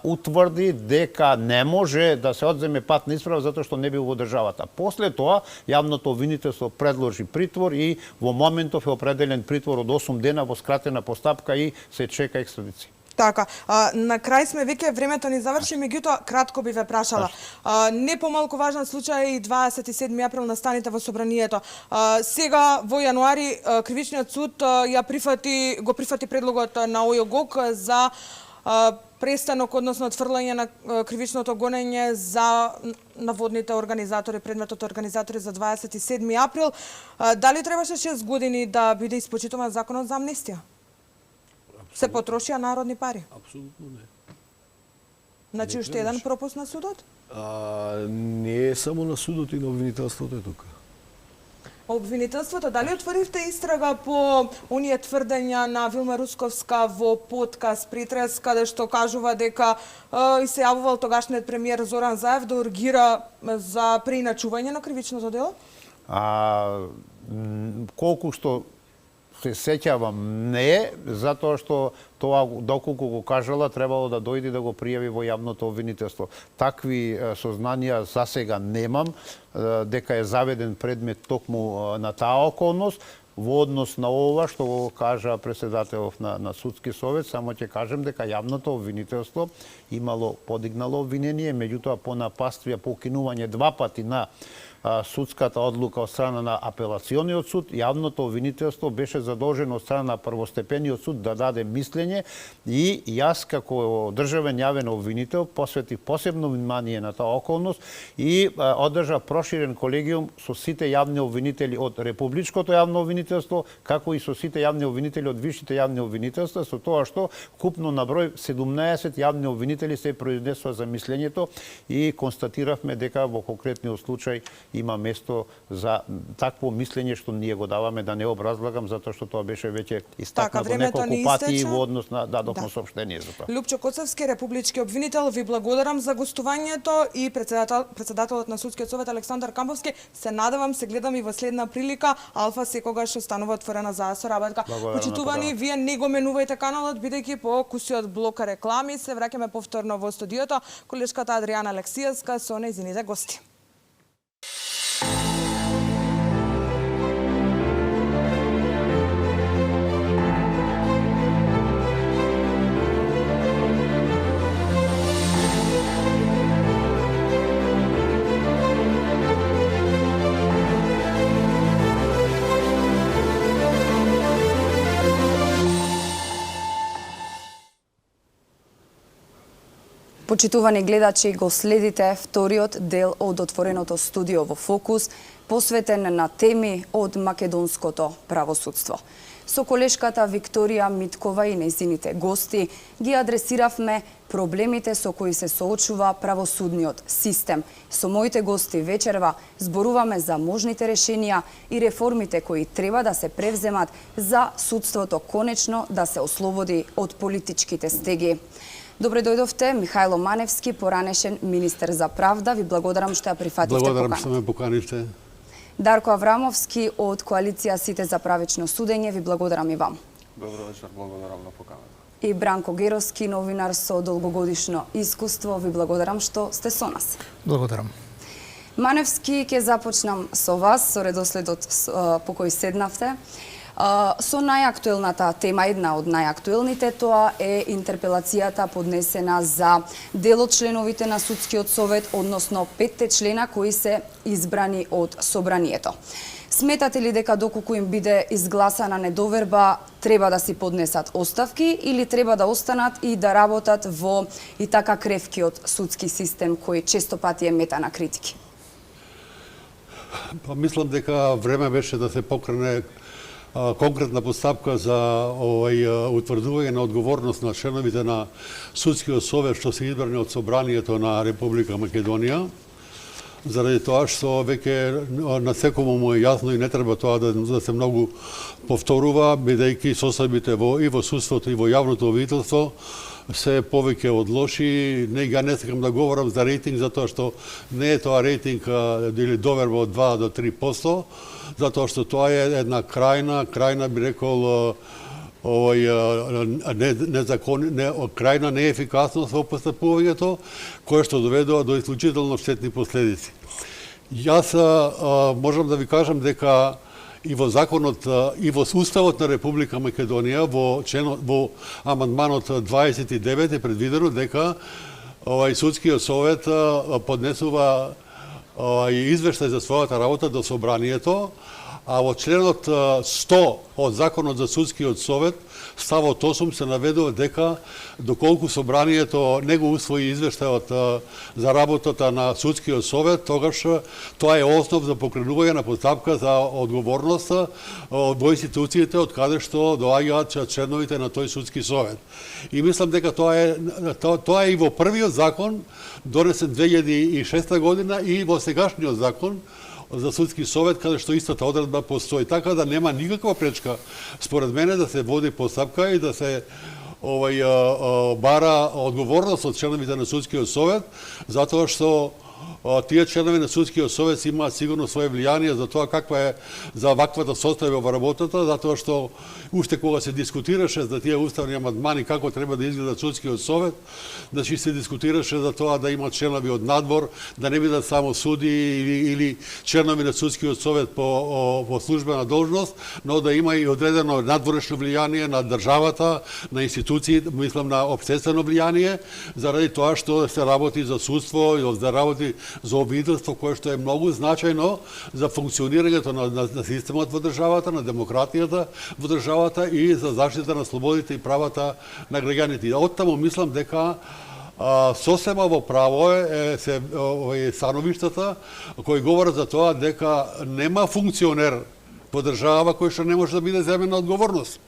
утврди дека не може да се одземе патна исправа затоа што не бил во државата. После тоа, јавното обвинителство предложи притвор и во моментов е определен притвор од 8 дена во скратена постапка и се чека екстрадиција. Така, на крај сме веќе, времето ни заврши, меѓутоа кратко би ве прашала. Не помалку важен случај и 27 април настаните во собранието. Сега во јануари кривичниот суд го прифати предлогот на ОЈОГОК за престанок, односно отфрлање на кривичното гонење за наводните организатори, предметот организатори за 27 април. Дали требаше 6 години да биде испочитуван законот за амнестија? Се потрошија народни пари? Апсолутно не. Значи уште еден пропуск на судот? Не е само на судот и на обвинителството е тука. Обвинителството, дали отворивте истрага по оние тврдења на Вилма Русковска во подкаст Притрес, каде што кажува дека и се јавувал тогашниот премиер Зоран Заев да ургира за преиначување на кривичното дело? Колку што се сеќавам, не, затоа што тоа, доколку го кажала, требало да дојде да го пријави во јавното обвинителство. Такви сознанија за сега немам, дека е заведен предмет токму на таа околност. Во однос на ова што го кажа председателов на судски совет, само ќе кажем дека јавното обвинителство имало подигнало обвинение, меѓутоа по напаствија, по укинување 2 пати на судската одлука од страна на апелациониот суд, јавното обвинителство беше задолжено од страна на првостепениот суд да даде мислење и јас како државен јавен обвинител посветив посебно внимание на таа околност и одржав проширен колегиум со сите јавни обвинители од Републичкото јавно обвинителство, како и со сите јавни обвинители од висшите јавни обвинителства, со тоа што купно на број 17 јавни обвинители се произнесува за мислењето и констатиравме дека во конкретниот случај има место за такво мислење што ние го даваме, да не образлагам, затоа што тоа беше веќе истакнато неколку пати во однос на дадовно соопштение за тоа. Лупчо Коцевски, републички обвинител, ви благодарам за гостувањето и председателот на судскиот совет Александар Камповски. Се надевам, се гледам и во следна прилика. Алфа секогаш останува отворена за соработка. Почитувани, вие не го менувајте каналот, бидејќи по кусиот блока реклами се враќаме повторно во студиото. Колешката Адријана Алексиевска со нејзините гости. Почитувани гледачи, го следите вториот дел од отвореното студио во Фокус, посветен на теми од македонското правосудство. Со колешката Викторија Миткова и нејзините гости ги адресиравме проблемите со кои се соочува правосудниот систем. Со моите гости вечерва зборуваме за можните решенија и реформите кои треба да се превземат за судството конечно да се ослободи од политичките стеги. Добре дојдовте, Михајло Маневски, поранешен министер за правда. Ви благодарам што ја прифативте поканата. Благодарам што ме поканивте. Дарко Аврамовски од Коалиција Сите за правично судење. Ви благодарам и вам. Добро вечер, благодарам на поканата. И Бранко Геровски, новинар со долгогодишно искуство. Ви благодарам што сте со нас. Благодарам. Маневски, ќе започнам со вас, со редоследот по кој седнавте. Со најактуелната тема, една од најактуелните, тоа е интерпелацијата поднесена за дел од членовите на Судскиот совет, односно 5 члена кои се избрани од Собранието. Сметате ли дека доколку им биде изгласана недоверба, треба да си поднесат оставки или треба да останат и да работат во и така кревкиот судски систем кој често пати е мета на критики? Па мислам дека време беше да се покрене конкретна постапка за утврдување на одговорност на членовите на Судскиот совет што се избрани од Собранието на Република Македонија. Заради тоа што веќе на секому му е јасно и не треба тоа да се многу повторува, бидејќи состојбите и во судството и во јавното обвинителство се повеќе од лоши. Ја не сакам да говорам за рейтинг, затоа што не е тоа рейтинг или доверба од 2 до 3%, затоа што тоа е една крајна би рекол крајна неефикасност во постапувањето, кое што доведува до исклучително штетни последици. Јас можам да ви кажам дека и во законот и во Уставот на Република Македонија во амандманот 29 е предвидено дека Судскиот совет поднесува извештај за својата работа до Собранието, а во членот 100 од Законот за Судскиот совет, ставот 8 се наведува дека доколку Собранието не го усвои извештајот за работата на Судскиот совет, тогаш тоа е основ за покренување на постапка за одговорност во институциите од каде што доаѓаат членовите на тој Судски совет. И мислам дека тоа е и во првиот закон донесен 2006 година и во сегашниот закон за Судски совет, каде што истата одредба постои. Така да нема никаква пречка, според мене, да се води постапка и да се бара одговорност од членовите на Судскиот совет, затоа што тие членови на Судскиот совет имаат сигурно свое влијание за тоа каква е за ваквата состојба во работата, затоа што уште кога се дискутираше за тие уставни амандмани како треба да изгледа Судскиот совет, значи се дискутираше за тоа да има членови од надвор, да не бидат само суди или членови на Судскиот совет по службена должност, но да има и одредено надворешно влијание на државата, на институции, мислам на општествено влијание, заради тоа што се работи за судство и да работи за обвинителство, кое што е многу значајно за функционирањето на системот во државата, на демократијата во државата и за заштита на слободите и правата на граѓаните. Оттаму мислам дека сосема во право се становиштата кои говорат за тоа дека нема функционер во држава кој што не може да биде земен на одговорност.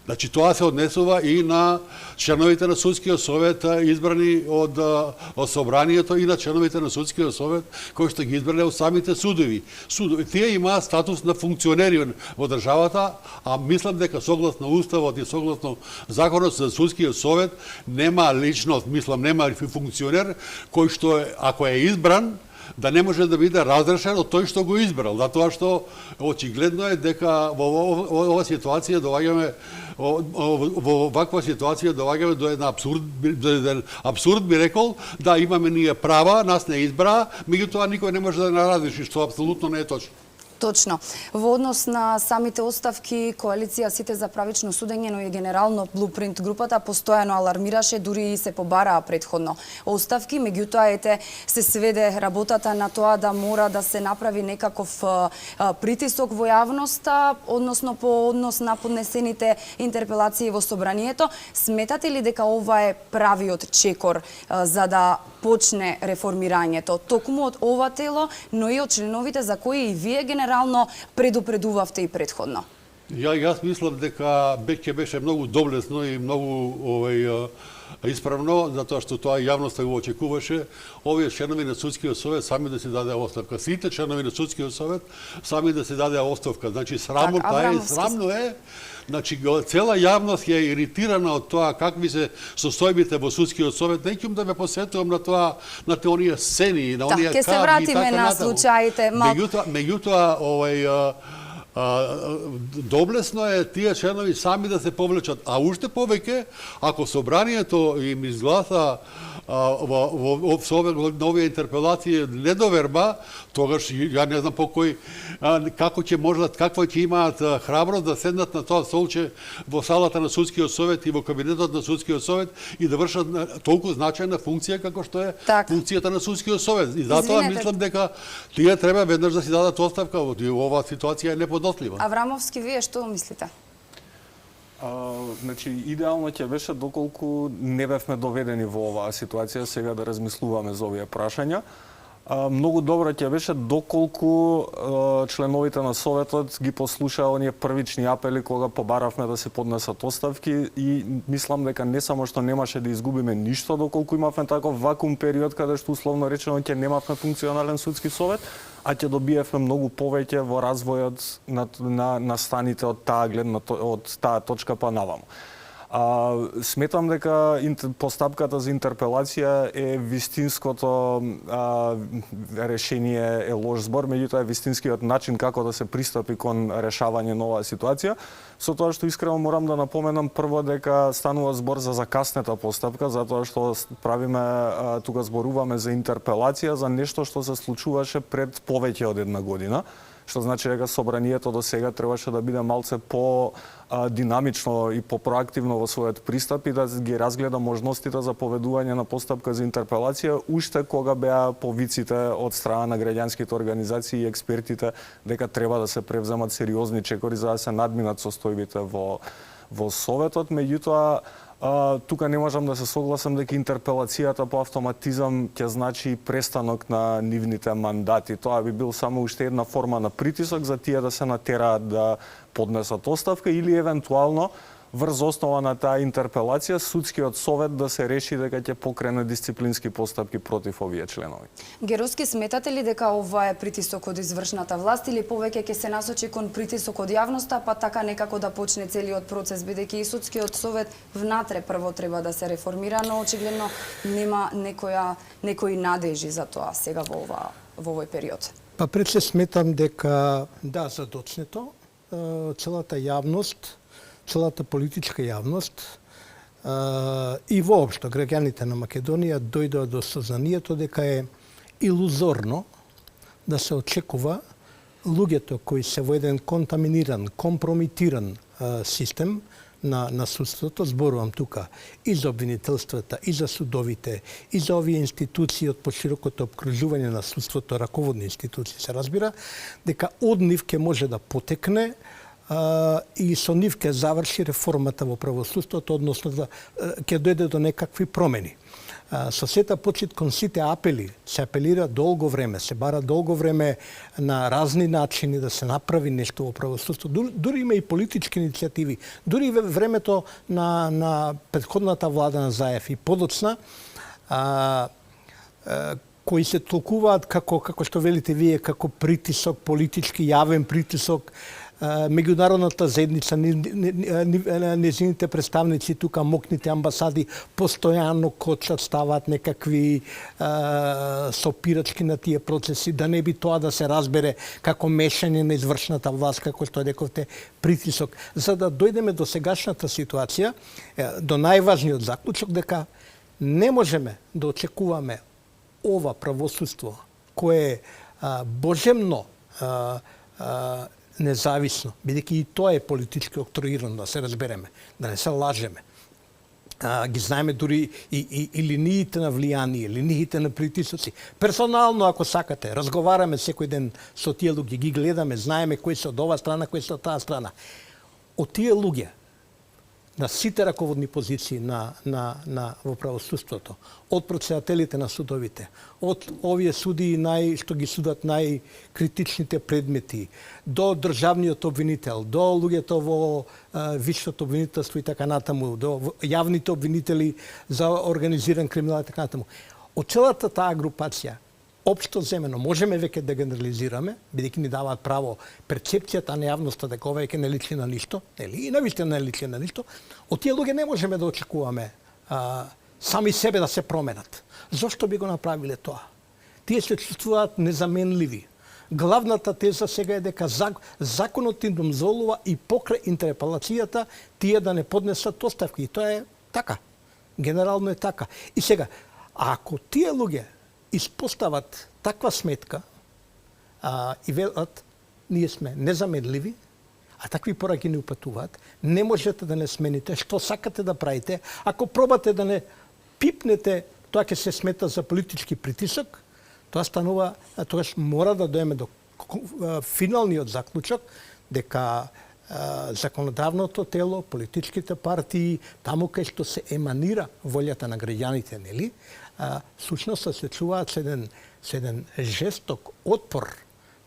Значи, тоа се однесува и на членовите на Судскиот совет избрани од Собранието и на членовите на Судскиот совет кои што ги избрале од самите судови. Тие имаат статус на функционери во државата, а мислам дека согласно Уставот и согласно Законот за Судскиот совет нема личност, мислам нема функционер кој што ако е избран да не може да биде разрешен од тој што го избрал, затоа што очигледно е дека во оваа ситуација доаѓаме во ваква ситуација доаѓаме до еден абсурд би рекол, да имаме ние права, нас не избра, меѓутоа никој не може да не разреши, што апсолутно не е точно. Точно. Во однос на самите оставки, Коалиција Сите за правично судење, но и генерално Блупринт групата постојано алармираше, дури и се побараа предходно оставки, меѓутоа се сведе работата на тоа да мора да се направи некаков притисок во јавноста, односно по однос на поднесените интерпелации во Собранието. Сметате ли дека ова е правиот чекор за да почне реформирањето токму од ова тело, но и од членовите за кои и вие генерално предупредувавте и предходно? Јас мислам дека ќе беше многу доблесно и многу исправно, затоа што тоа јавноста го очекуваше, овие членови на Судскиот совет сами да се даде оставка. Сите членови на Судскиот совет сами да се даде оставка. Значи срамно е. Значи цела јавност е иритирана од тоа какви се состојбите во Судскиот совет. Не ќе да ве посетувам на тоа, на оние сцени, на оние ќе се вратиме на случаите. Меѓутоа, доблесно е тие членови сами да се повлечат, а уште повеќе ако собранието им изгласа во новија интерпелација недоверба, тогаш ја не знам по кој како ќе можат, какво ќе имаат храброст да седнат на тоа столче во салата на Судскиот совет и во кабинетот на Судскиот совет и да вршат толку значајна функција како што е функцијата на Судскиот совет. И затоа мислам дека тие треба веднаш да си дадат оставка, оваа ситуација е неподнослива. Аврамовски, вие што мислите? Значи, идеално ќе беше доколку не бевме доведени во оваа ситуација сега да размислуваме за овие прашања. Многу добро ќе беше доколку членовите на Советот ги послушаа оние првични апели кога побаравме да се поднесат оставки и мислам дека не само што немаше да изгубиме ништо доколку имавме таков вакуум период каде што условно речено ќе немавме функционален судски совет, а ќе добиевме многу повеќе во развојот на станите од таа точка па наваму. Сметам дека постапката за интерпелација е вистинското решение, е лош збор, меѓутоа е вистинскиот начин како да се пристапи кон решавање на оваа ситуација. Со тоа што искрено морам да напоменам прво дека станува збор за закаснета постапка, затоа што правиме, тука зборуваме за интерпелација, за нешто што се случуваше пред повеќе од една година, што значи дека собранието до сега требаше да биде малце по-динамично и по-проактивно во својот пристап и да ги разгледа можностите за поведување на постапка за интерпелација, уште кога беа повиците од страна на граѓанските организации и експертите дека треба да се превземат сериозни чекори за да се надминат состојбите во Советот. Меѓутоа, тука не можам да се согласам дека интерпелацијата по автоматизам ќе значи престанок на нивните мандати. Тоа би бил само уште една форма на притисок за тие да се натераат да поднесат оставка или евентуално врз основа на таа интерпелација Судскиот совет да се реши дека ќе покрене дисциплински постапки против овие членови. Геровски, сметате ли дека ова е притисок од извршната власт или повеќе ќе се насочи кон притисок од јавноста, па така некако да почне целиот процес, бидејќи и Судскиот совет внатре прво треба да се реформира, но очигледно нема некои надежи за тоа сега во овој период? Па пред се сметам дека задочнето целата јавност, целата политичка јавност и воопшто граѓаните на Македонија дојдоа до сознанието дека е илузорно да се очекува луѓето кои се во еден контаминиран, компрометиран систем на судството, зборувам тука и за обвинителствата, и за судовите, и за овие институции од поширокото обкружување на судството, раководни институции се разбира, дека од нив ќе може да потекне и со нив ќе заврши реформата во правосудството, односно ќе дојде до некакви промени. Со сета почит кон сите апели, се апелира долго време, се бара долго време на разни начини да се направи нешто во правосудството. Дури има и политички иницијативи. Дури во времето на претходната влада на Заев и подоцна, кои се толкуваат како што велите вие, како притисок, политички јавен притисок, меѓународната заедница, незините представници тука, мокните амбасади, постојано кочат, ставаат некакви сопирачки на тие процеси, да не би тоа да се разбере како мешање на извршната власт, како што рековте, притисок. За да дојдеме до сегашната ситуација, до најважниот заклучок дека не можеме да очекуваме ова правосудство кое е божемно независно, бидејќи и тоа е политички октроирано, да се разбереме, да не се лажеме. Ги знаеме дури и линиите на влијание, линиите на притисоци. Персонално, ако сакате, разговараме секој ден со тие луѓе, ги гледаме, знаеме кои се од оваа страна, кои се од таа страна. Од тие луѓе, на сите раководни позиции во правосудството, од председателите на судовите, од овие судии што ги судат најкритичните предмети, до државниот обвинител, до луѓето во висшето обвинителство и така натаму, до јавните обвинители за организиран криминал и така натаму. Од целата таа групација, општо земено, можеме веќе да генерализираме, бидејќи ни даваат право перцепцијата на јавноста дека ова веќе не личи на ништо, нели? И навистина не личи на ништо. Од тие луѓе не можеме да очекуваме сами себе да се променат. Зошто би го направиле тоа? Тие се чувствуваат незаменливи. Главната теза сега е дека законот им дозволува и покрај интерпелацијата тие да не поднесат оставки. И тоа е така. Генерално е така. И сега, ако тие луѓе испостават таква сметка и велат ние сме незаменливи, а такви пораки не упатуваат, не можете да не смените, што сакате да правите. Ако пробате да не пипнете, тоа ќе се смета за политички притисок, тоа станува, тогаш мора да доеме до финалниот заклучок дека законодавното тело, политичките партии, таму кај што се еманира волјата на граѓаните, нели, сушност се чуваат со еден жесток отпор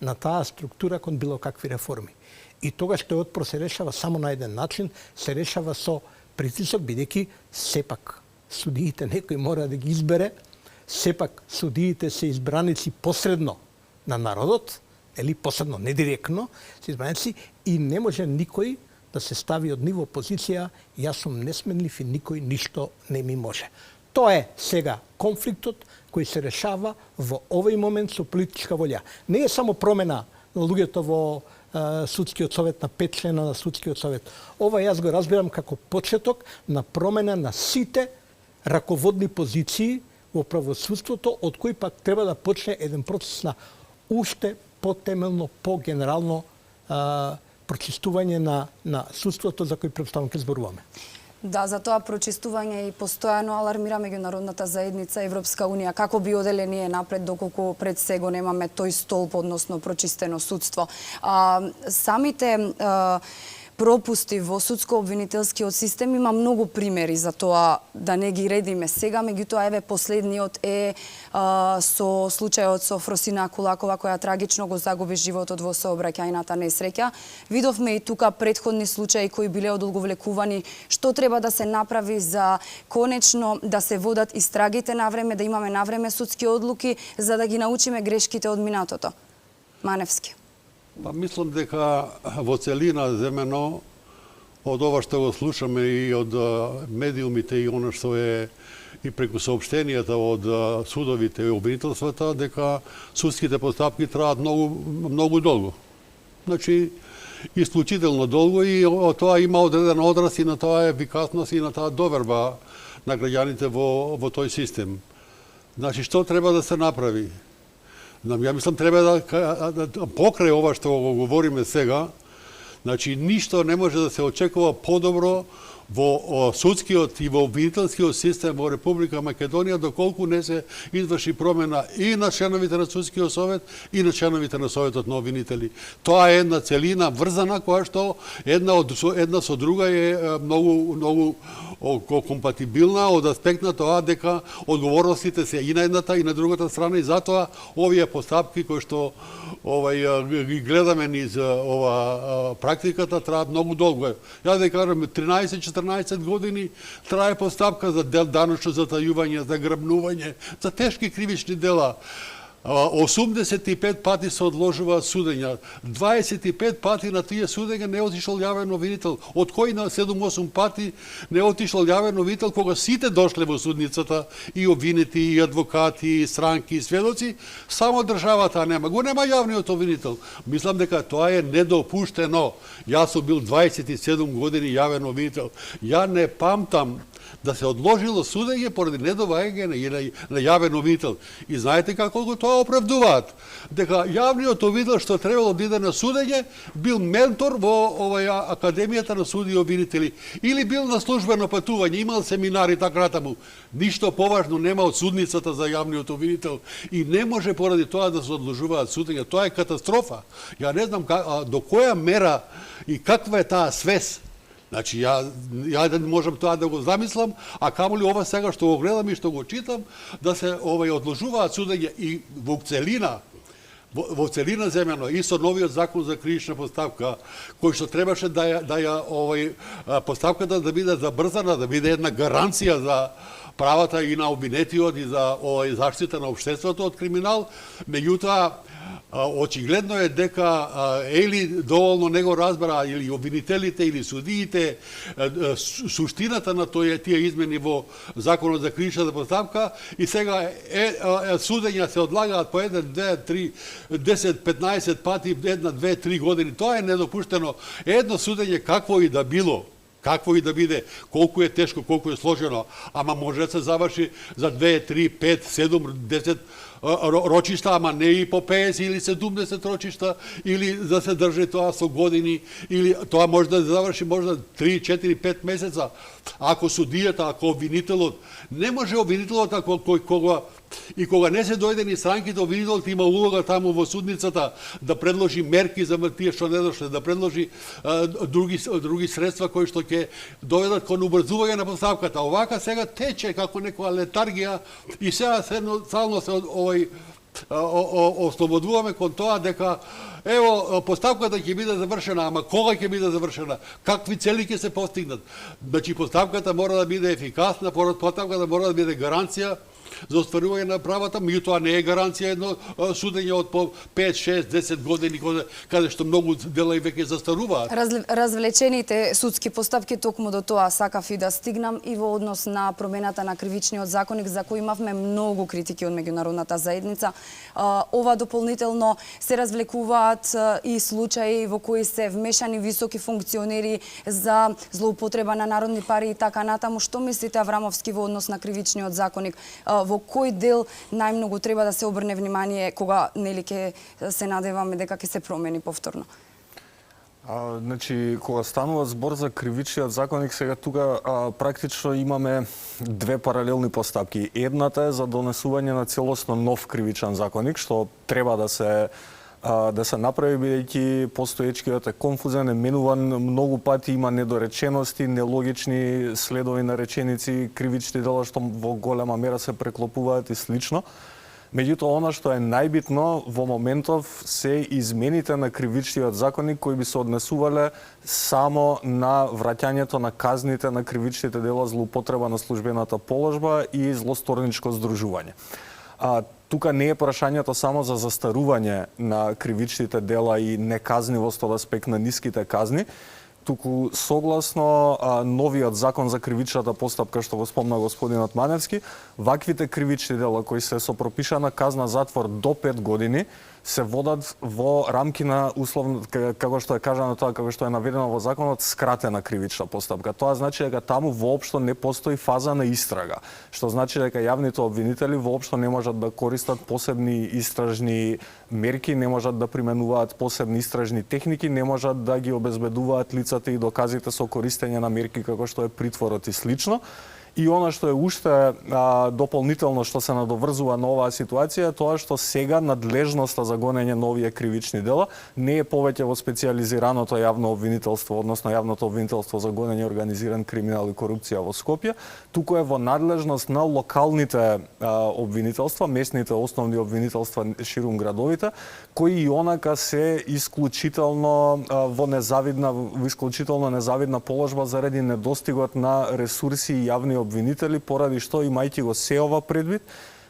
на таа структура кон било какви реформи. И тогаш тој отпор се решава само на еден начин, се решава со притисок, бидејќи сепак судиите некој мора да ги избере, сепак судиите се избраници посредно на народот, или посредно, не директно, се избраници и не може никој да се стави од ниво позиција јас сум несменлив и никој ништо не ми може. Тоа е сега конфликтот кој се решава во овој момент со политичка волја. Не е само промена на луѓето во судскиот совет, на 5 члена на судскиот совет. Ова јас го разбирам како почеток на промена на сите раководни позиции во правосудството, од кој пак треба да почне еден процес на уште потемелно, по-генерално прочистување на судството за кој претставно ќе зборуваме. Да, за тоа прочистување и постојано алармира меѓународната заедница Европска унија. Како би оделе ние напред доколку пред сега немаме тој столб, односно прочистено судство. Самите пропусти во судско-обвинителскиот систем има многу примери за тоа, да не ги редиме сега, меѓутоа еве последниот е со случајот со Фросина Кулакова која трагично го загуби животот во сообраќајната несреќа. Видовме и тука претходни случаи кои биле одолговлекувани. Што треба да се направи за конечно да се водат истрагите на време, да имаме на време судски одлуки за да ги научиме грешките од минатото? Маневски. Мислам дека во целина земено од ова што го слушаме и од медиумите и оно што е и преку соопштенијата од судовите и обвинителствата, дека судските постапки траат многу долго. Значи, исклучително долго и тоа има одреден одраз и на таа ефикасност и на таа доверба на граѓаните во тој систем. Значи, што треба да се направи? Ја мислам треба да покрај ова што го говориме сега, значи ништо не може да се очекува подобро во судскиот и во обвинителскиот систем во Република Македонија доколку не се изврши промена и на членовите на судскиот совет и на членовите на советот на обвинители. Тоа е една целина врзана која што една со друга е многу компатибилна од аспект на тоа дека одговорностите се и на едната и на другата страна и затоа овие постапки кои што ги гледаме низ ова практиката траат многу долго. Ја да кажам 13-14 години трае постапка за даночно затајување, за грабнување, за тешки кривични дела. 85 пати се одложуваат судења. 25 пати на тие судења не отишол јавен обвинител. Од кои на 7-8 пати не отишол јавен обвинител кога сите дошле во судницата, и обвинети, и адвокати, и странки, и сведоци, само државата нема. Го нема јавниот обвинител. Мислам дека тоа е недопуштено. Јас сум бил 27 години јавен обвинител. Ја не памтам да се одложило судење поради недоваѓање на јавен обвинител. И знаете како го тоа оправдуваат? Дека јавниот обвинител што требало да иде на судење бил ментор во Академијата на суди и обвинители или бил на службено патување, имал семинари така натаму. Ништо поважно нема од судницата за јавниот обвинител и не може поради тоа да се одложуваат судења. Тоа е катастрофа. Ја не знам до која мера и каква е таа свест Значи, ја не можам тоа да го замислам, а камоли ова сега што го гледам и што го читам, да се одложуваат судење и во целина, во целина земјано и со новиот закон за кривична постапка, кој што требаше да ја постапката да биде забрзана, да биде една гаранција за правата и на обвинетиот и за заштита на општеството од криминал, меѓутоа очигледно е дека или доволно не го разбра или обвинителите или судиите суштината на тие измени во законот за кривичната постапка и сега судења се одлагаат по 1, 2, 3, 10, 15 пати, 1, 2, 3 години. Тоа е недопуштено. Едно судење какво и да било, какво и да биде, колку е тешко, колку е сложено, ама може да се заврши за 2, 3, 5, 7, 10 рочишта, ама не и по 50 или 70 рочишта, или да се држи тоа со години, или тоа може да заврши можда 3, 4, 5 месеца. Ако судијата, ако обвинителот, не може обвинителот кога не се дојде ни странките, обвинителот има улога таму во судницата да предложи мерки за тие што не дошле, да предложи други средства кои што ќе доведат кон убрзување на постапката. Овака сега тече како некоја летаргија и сега стално се ослободуваме кон тоа дека ево постапката ќе биде завршена, ама кога ќе биде завршена? Какви цели ќе се постигнат? Значи постапката мора да биде ефикасна, постапката мора да биде гаранција за остварување на правата, меѓутоа не е гаранција едно судење од по 5, 6, 10 години каде што многу дела и веќе застаруваат. Развлечените судски постапки, токму до тоа сакав и да стигнам и во однос на промената на кривичниот законник, за кој имавме многу критики од меѓународната заедница. Ова дополнително се развлекуваат и случаи во кои се вмешани високи функционери за злоупотреба на народни пари и така натаму. Што мислите, Аврамовски, во однос на кривичниот законник? Во кој дел најмногу треба да се обрне внимание кога нели ќе се надеваме дека ќе се промени повторно? Значи, кога станува збор за кривичниот законник, сега тука практично имаме две паралелни постапки. Едната е за донесување на целосно нов кривичен законник, што треба да се направи, бидејќи постоечкиот е конфузен, е менуван многу пати, има недоречености, нелогични следови на реченици, кривични дела што во голема мера се преклопуваат и слично. Меѓутоа, она што е најбитно во моментов се измените на кривичниот законник кои би се однесувале само на враќањето на казните на кривичните дела злоупотреба на службената положба и злосторничко здружување. Тука не е прашањето само за застарување на кривичните дела и неказнивост од аспект на ниските казни, туку согласно новиот закон за кривичната постапка што го спомна господинот Маневски, ваквите кривични дела кои се со пропишана казна затвор до 5 години се водат во рамки на условно, како што е кажано тоа, како што е наведено во законот, скратена кривична постапка. Тоа значи дека таму воопшто не постои фаза на истрага, што значи дека јавните обвинители воопшто не можат да користат посебни истражни мерки, не можат да применуваат посебни истражни техники, не можат да ги обезбедуваат лицата и доказите со користење на мерки како што е притворот и слично. И она што е уште дополнително што се надоврзува на оваа ситуација е тоа што сега надлежноста за гонење на овие кривични дела не е повеќе во специјализираното јавно обвинителство, односно јавното обвинителство за гонење организиран криминал и корупција во Скопје, туку е во надлежност на локалните обвинителства, местните основни обвинителства ширум градовите, кои и онака се исклучително во исклучително незавидна положба заради недостигот на ресурси и јавни обвинители, поради што, имајќи го се ова предвид,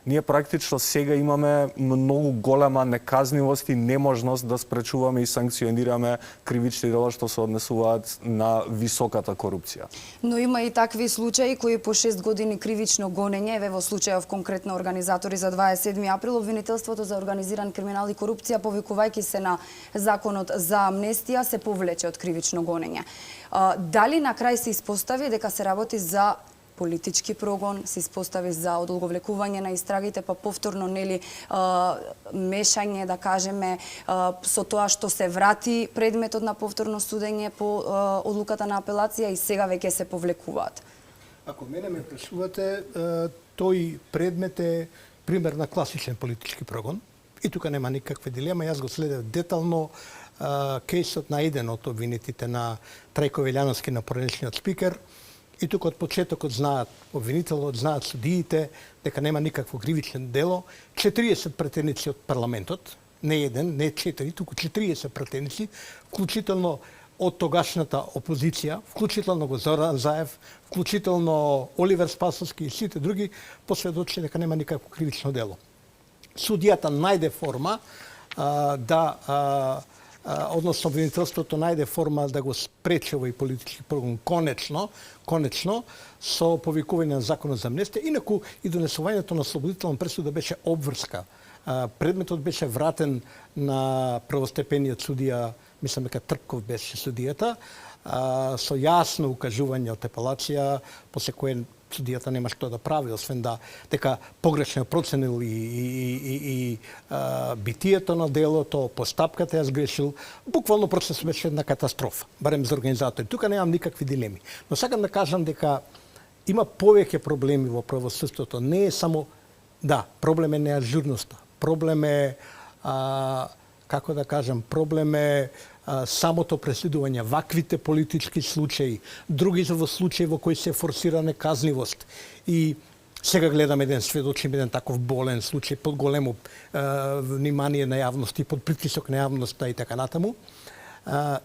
ние практично сега имаме многу голема неказнивост и неможност да спречуваме и санкционираме кривични дела што се однесуваат на високата корупција. Но има и такви случаи кои по 6 години кривично гонење, еве во случајов конкретно организатори за 27 април, обвинителството за организиран криминал и корупција, повикувајќи се на законот за амнестија, се повлече од кривично гонење. Дали на крај се испостави дека се работи за политички прогон, се испостави за одолговлекување на истрагите, па повторно нели мешање, да кажеме, со тоа што се врати предметот на повторно судење по одлуката на апелација и сега веќе се повлекуваат? Ако мене ме прашувате, тој предмет е пример на класичен политички прогон. И тука нема никаква дилема, јас го следев детално кейсот на еден од обвинетите на Трајко Велјановски, на поранешниот спикер. И тука од почетокот знаат обвинителот, знаат судиите дека нема никакво кривично дело. 40 претеници од парламентот, не еден, не 4, туку 40 претеници, вклучително од тогашната опозиција, вклучително го Зоран Заев, вклучително Оливер Спасовски и сите други посведочи дека нема никакво кривично дело. Судијата најде форма односно обвинителството најде форма да го спречи овој политички прогон конечно со повикување на законот за амнестија, инаку и донесувањето на ослободителна пресуда беше обврска. Предметот беше вратен на првостепениот судија, мислам дека Трков беше судијата, со јасно укажување од апелација, после кое судијата нема што да прави, освен дека погрешно проценил и битието на делото, постапката ја сгрешил. Буквално процесот беше една катастрофа, барем за организатори. Тука немам никакви дилеми. Но сакам да кажам дека има повеќе проблеми во правосудството. Не е само, проблем е неажурноста. Проблем е, како да кажам, проблем е самото преследување, ваквите политички случаи, други во случаи во кои се форсира неказнивост. И сега гледам сведочим еден таков болен случај под големо внимание на јавност, под притисок на јавноста и така натаму.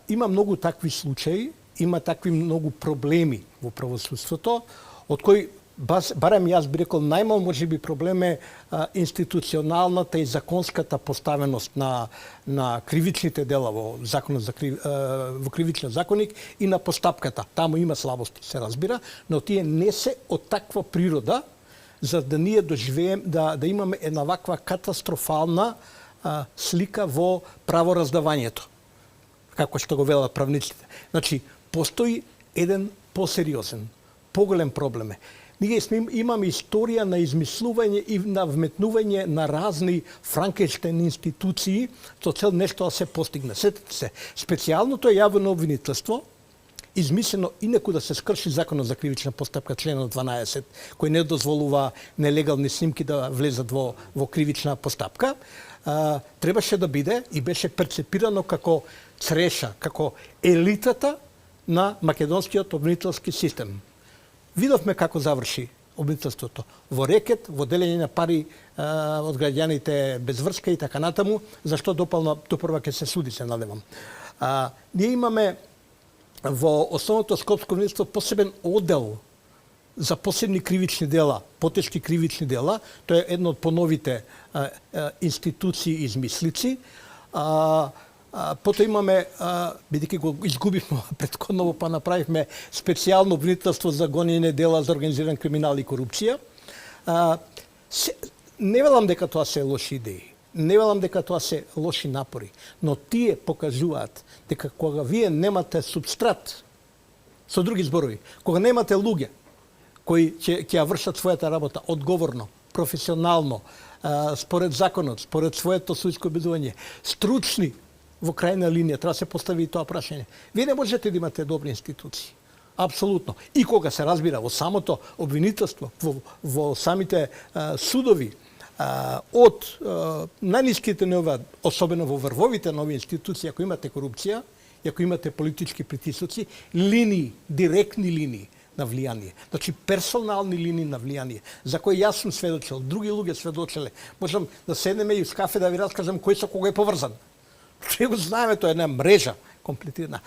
Има многу такви случаи, има такви многу проблеми во правосудството, од кои барем јас би рекол најмал можеби проблем е институционалната и законската поставеност на кривичните дела во законот во кривичниот законник и на постапката. Таму има слабости, се разбира, но тие не се од таква природа за да ние доживеем да имаме една ваква катастрофална слика во правораздавањето, како што го велат правниците. Значи, постои еден посериозен, поголем проблем. Ние имаме историја на измислување и на вметнување на разни франкенштейн институции со цел нешто да се постигне. Сетете се, специјалното јавно обвинителство, измислено инаку да се скрши законот за кривична постапка, членот 12, кој не дозволува нелегални снимки да влезат во кривична постапка, требаше да биде и беше перцепирано како цреша, како елитата на македонскиот обвинителски систем. Видовме како заврши обвинителството. Во рекет, во делење на пари од граѓаните без врска и така натаму, зашто допрва ќе се суди, се надевам. Ние имаме во основното скопско обвинителство посебен оддел за посебни кривични дела, потешки кривични дела. Тоа е едно од поновите институции измислици. Потоа имаме, бидејќи го изгубивме претходно, па направивме специјално обвинителство за гонење дела за организиран криминал и корупција. Не велам дека тоа се лоши идеи, не велам дека тоа се лоши напори, но тие покажуваат дека кога вие немате субстрат, со други зборови, кога немате луѓе кои ќе ја вршат својата работа одговорно, професионално, според законот, според своето судско обидување, стручни, во крајна линија, треба да се постави и тоа прашање. Вие не можете да имате добри институции. Апсолутно. И кога се разбира во самото обвинителство, во самите судови, од најниските нива, особено во врвовите нови институции, ако имате корупција, ако имате политички притисоци, линии, директни линии на влијание. Значи, персонални линии на влијание, за кои јас сум сведочил, други луѓе сведочеле. Можам да седнеме и в кафе да ви раскажам кој со кога е поврзан. Че го знаеме, тоа е една мрежа комплетирана.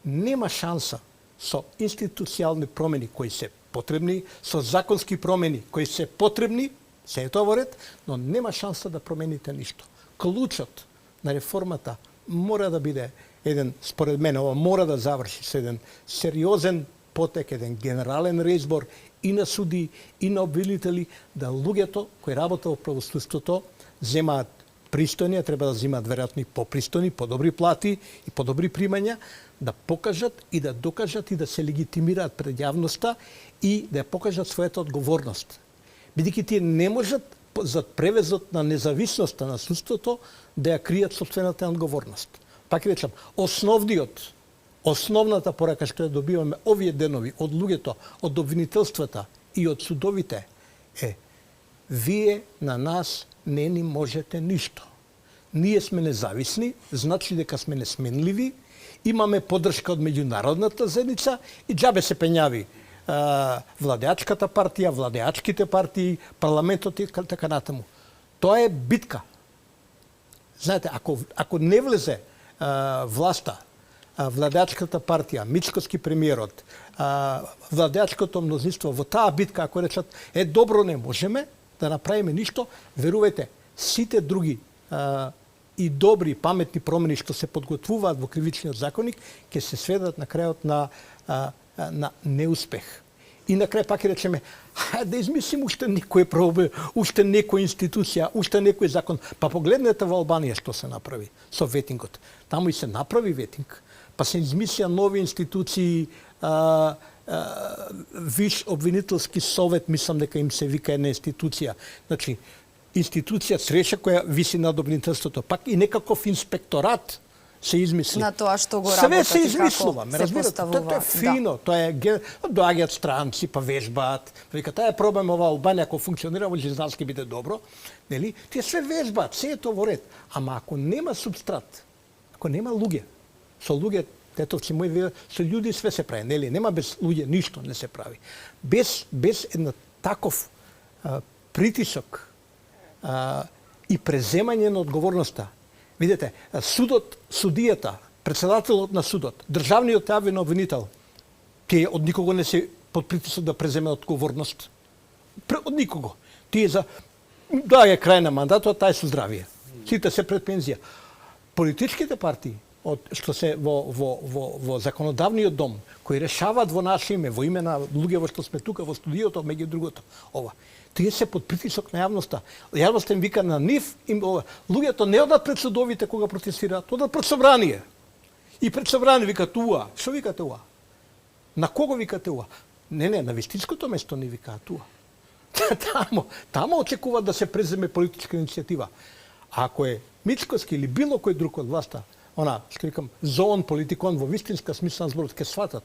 Нема шанса со институцијални промени кои се потребни, со законски промени кои се потребни, се е тоа во ред, но нема шанса да промените ништо. Клучот на реформата мора да биде еден, според мене, ова мора да заврши со еден сериозен потек, еден генерален реизбор и на суди, и на обвинители, да луѓето кои работат во правосудството земаат пристојни, треба да земаат веројатно и попристојни, подобри плати и подобри примања, да покажат и да докажат и да се легитимираат пред јавноста и да ја покажат својата одговорност. Бидејќи тие не можат за превезот на независноста на судството да ја кријат сопствената одговорност. Пак речам, основната порака што ја добиваме овие денови од луѓето, од обвинителствата и од судовите е: вие на нас не ни можете ништо. ние сме независни, значи дека сме несменливи, имаме поддршка од меѓународната заедница и џабе се пењави владеачката партија, владеачките партии, парламентот и така натаму. Тоа е битка. Знаете, ако не влезе власта, владеачката партија, Мицкоски премиерот, владеачкото мнозинство во таа битка, ако речат, добро, не можеме да направиме ништо, верувајте, сите други и добри, паметни промени што се подготвуваат во кривичниот законник, ќе се сведат на крајот на неуспех. И на крај пак ќе речеме, да измислим уште некој пробе, уште некоја институција, уште некој закон. Па погледнете во Албанија што се направи со ветингот. Таму и се направи ветинг, па се измислија нови институции, Виш обвинителски совет, мислам дека им се вика една институција. Значи, институција среша која виси над обвинителството, пак и некаков инспекторат се измисли. На тоа што го Све работат се и измислува, како ме се разбирате? поставува. Тоа е фино, тоа е доаѓаат странци, па вежбаат. Вика, таа е проблем ова Албанија, ако функционира, може знаат ќе биде добро, нели? Тие све вежбаат, се е тоа во ред. Ама ако нема субстрат, ако нема луѓе, со луѓе тетовци мои велат, со луѓе све се прави, нели? Нема без луѓе ништо не се прави. Без една таков притисок и преземање на одговорноста. Видете, судот, судијата, председателот на судот, државниот јавен обвинител, тие од никого не се под притисок да преземе одговорност. Од никого. Тие за е крај на мандатот, тај со здравие. Сите се пред пензија. Политичките партии што се во законодавниот дом, кои решаваат во наше име, во име на луѓе што сме тука во студиото, меѓу другото, ова. Тие се под притисок на јавноста. Јавноста им вика на нив, луѓето не одат пред судовите кога протестираат, одат пред собрание. И пред собрание викаат уа. Што викате уа? На кого викате уа? Не, на вистинското место не викаат уа. Тамо очекуваат да се преземе политичка иницијатива. Ако е Мицкоски или било кој друг од власта, што викам, зоон политикон во вистинска смисла на зборот, ќе сватат.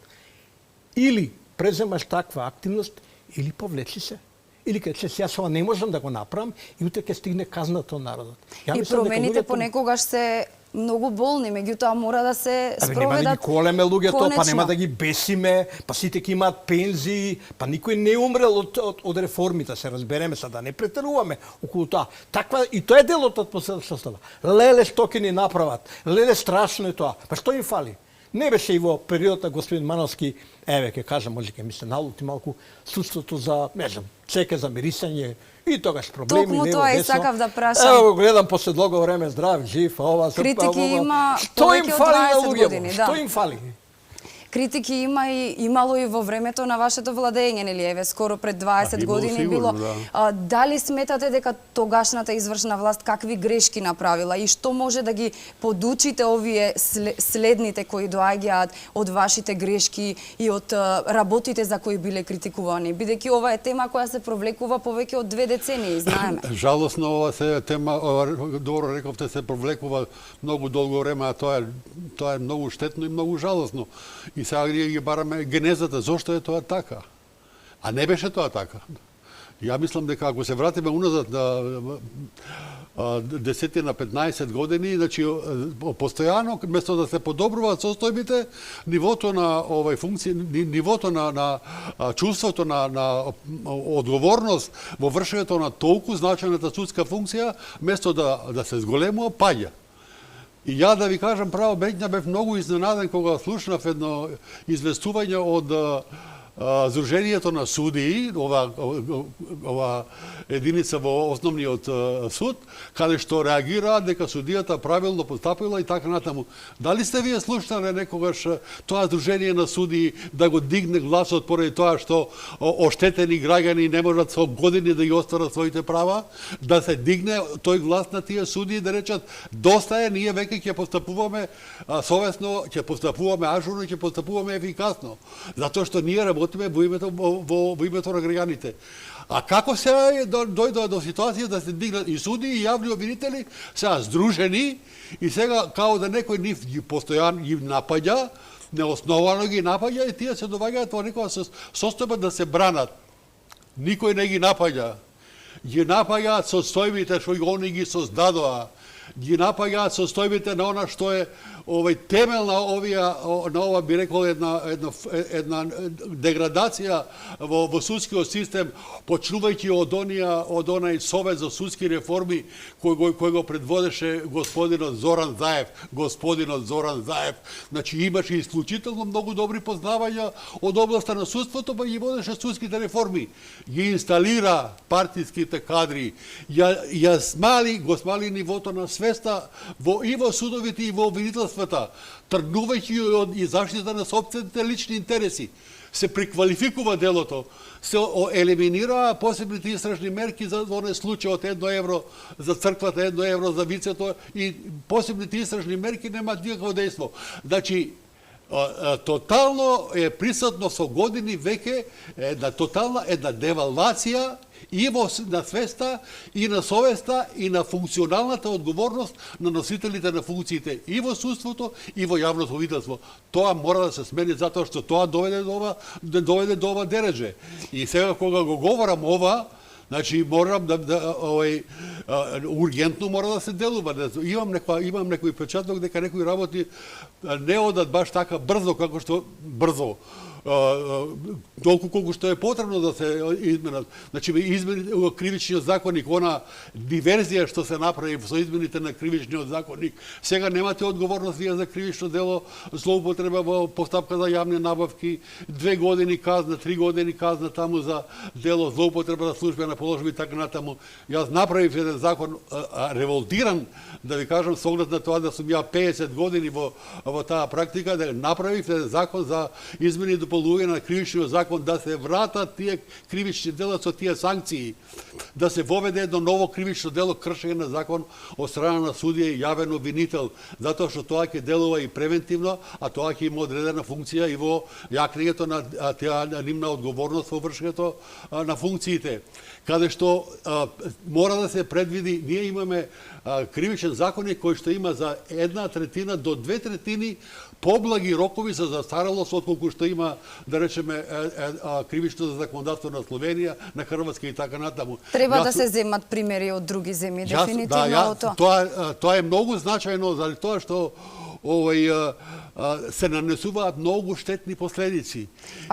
Или преземаш таква активност, или повлечи се. Или ќе јас ова не можам да го направам и утре ќе стигне казната од народот. И промените понекогаш се многу болни, меѓутоа мора да се спроведат. Нема да ги колеме луѓето, па нема да ги бесиме, па сите ќе имаат пензии, па никој не умрел од реформите, се разбереме, да не претеруваме околу тоа. Таква и тоа е делот од последството. Леле што ќе ни направат, леле страшно е тоа. Па што им фали? Не беше и во периодот на господин Мановски, ќе кажам, може ќе ми се налути малку, судството за, не знам, чека за мирисање и тогаш проблеми. Токму тоа и сакав да прашам. Ево го гледам после долго време здрав, жив, ова, критики има повеќе од 20 години, да. Што им фали? Критики има и имало и во времето на вашето владење, нели еве скоро пред 20 години сигурно, било. Да. Дали сметате дека тогашната извршна власт какви грешки направила и што може да ги подучите овие следните кои доаѓаат од вашите грешки и од работите за кои биле критикувани, бидејќи ова е тема која се провлекува повеќе од 2 децении, знаеме. Жалосно ова се тема, добро рековте, се провлекува многу долго време, а тоа е многу штетно и многу жалосно. И сега ги бараме генезата, зошто е тоа така? А не беше тоа така. Ја мислам дека ако се вратиме уназад на 10 на 15 години, значи постојано место да се подобруваат состојбите, нивото на овај функција, нивото на чувството на одговорност во вршењето на толку значајната судска функција, место да се зголемува, паѓа. И ја да ви кажам право, бејќина бев многу изненаден кога слушнав едно известување од Сдруженијето на судии, ова единица во основниот суд, каде што реагираат дека судијата правилно постапила и така натаму. Дали сте вие слушнале некогаш тоа Сдружение на судии да го дигне гласот поради тоа што оштетени граѓани не можат со години да ги остварат своите права, да се дигне тој глас на тие судии да речат доста е, ние веќе ќе постапуваме совесно, ќе постапуваме ажурно и ќе постапуваме ефикасно, затоа што ние работиме во името на граѓаните. А како се дојдоа до ситуација да се дигнат и судии и јавни обвинители, сега здружени и сега као да некој нив ги постојано ги напаѓа, неосновано ги напаѓа и тие се доваѓаат во некоја состојба да се бранат. Никој не ги напаѓа. Ги напаѓаат состојбите што они ги создадоа. ги напаѓаат состојбите на она што е темел на ова би рекол една деградација во судскиот систем, почнувајќи од онај Совет за судски реформи кој го предводеше господинот Зоран Заев. Значи имаше исклучително многу добри познавања од областа на судството, па ги водеше судските реформи. Ги инсталира партиските кадри, го смали нивото на свеста и во судовите и во обвинителствата, тргнувајќи од заштита на сопствените лични интереси. Се преквалификува делото, се елиминираа посебните истражни мерки за оној случај од 1 евро за црквата, 1 евро за вицето и посебните истражни мерки немаат никакво дејство. Значи, тотално е присутно со години веќе една девалвација и на свеста, и на совеста, и на функционалната одговорност на носителите на функциите и во судството, и во јавното обвинителство. Тоа мора да се смени затоа што тоа доведе до ова дередже. И сега кога го говорам ова, значи морам ургентно мора да се делува. Имам некој печаток дека некои работи не одат баш така брзо како што толку колку што е потребно да се изменат. Значи, измени кривичниот законник, она диверзија што се направи со измените на кривичниот законник, сега немате одговорност вие за кривично дело, злоупотреба во постапка за јавни набавки, 2 години казна, 3 години казна таму за дело злоупотреба за службена положба и така натаму. Јас направив еден закон револтиран, да ви кажам, со оглед на тоа да сум ја 50 години во таа практика, да направив еден закон за измени и дополнување на кривичниот закон, да се вратат тие кривични дела со тие санкции, да се воведе едно ново кривично дело кршење на закон од страна на судија и јавен обвинител, затоа што тоа ќе делува и превентивно, а тоа ќе има одредена функција и во јакнењето на таа нивна одговорност во вршењето на функциите. Каде што мора да се предвиди, ние имаме кривичен законник кој што има за 1/3 до 2/3 поблаги рокови за застаралост отколку што има, да речеме, кривичното законодавство на Словенија, на Хрватска и така натаму. Треба да се земат примери од други земји, дефинитивно тоа е многу значајно заради тоа што се нанесуваат многу штетни последици.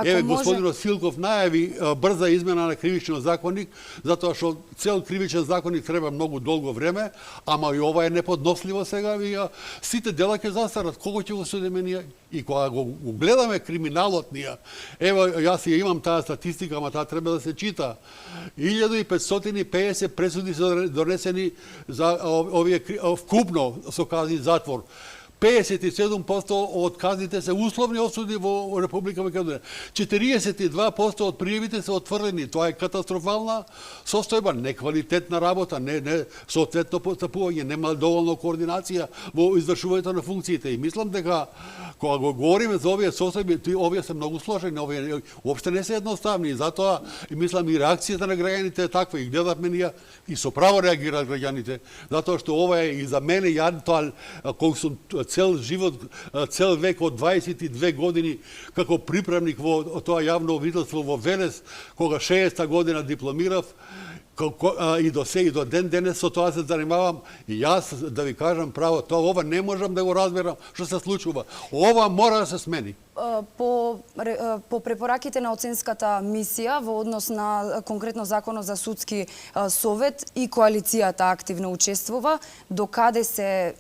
Еве, господинот Силков најави брза измена на кривичниот законник, затоа што цел кривичен законник треба многу долго време, ама и ова е неподносливо сега, сите дела ќе застарат, кого ќе го судиме ние? И кога го гледаме криминалот ние, ево, јас ја имам таа статистика, ама таа треба да се чита. 1550 пресуди се донесени за овие вкупно со казни затвор. 57% од казните се условни осуди во Република Македонија. 42% од пријавите се отврлени. Тоа е катастрофална состојба, неквалитетна работа, не соодветно постапување, нема доволно координација во извршувањето на функциите. И мислам дека кога го говориме за овие состојби, овие се многу сложени, овие уопште не се едноставни. И затоа мислам и реакцијата на граѓаните е таква, и гледавме ние и со право реагираат граѓаните, затоа што ова е и за мене ја тоа колку сум цел живот, цел век од 22 години како приправник во тоа јавно обвинителство во Велес, кога 60-та година дипломирав, и до ден денес со тоа се занимавам, и јас да ви кажам право, тоа ова не можам да го разберам што се случува. Ова мора да се смени. По препораките на оценската мисија во однос на конкретно законот за судски совет и коалицијата активно учествува, докаде се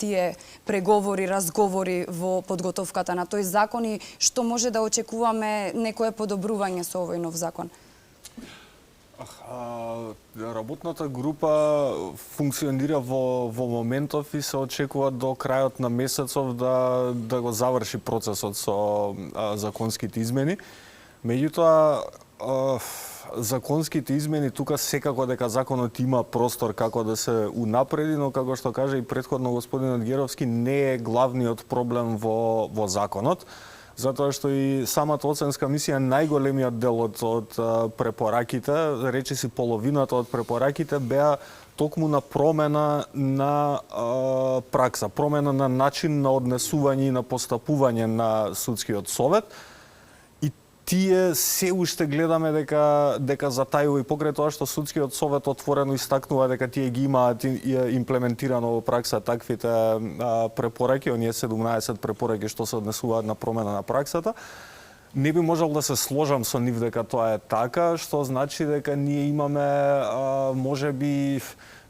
тие преговори, разговори во подготовката на тој закон и што може да очекуваме некое подобрување со овој нов закон? Работната група функционира во моментов и се очекува до крајот на месецов да го заврши процесот со законските измени. Меѓутоа, законските измени тука секако дека законот има простор како да се унапреди, но како што кажа и претходно господинот Геровски, не е главниот проблем во законот. Затоа што и самата оценска мисија, најголемиот дел од препораките, речиси половината од препораките, беа токму на промена на пракса, промена на начин на однесување и на постапување на судскиот совет. И тие се уште гледаме дека затајува и покрај тоа што судскиот совет отворено истакнува дека тие ги имаат имплементирано во пракса таквите препораки, оние 17 препораки што се однесуваат на промена на праксата. Не би можел да се сложам со нив дека тоа е така, што значи дека ние имаме можеби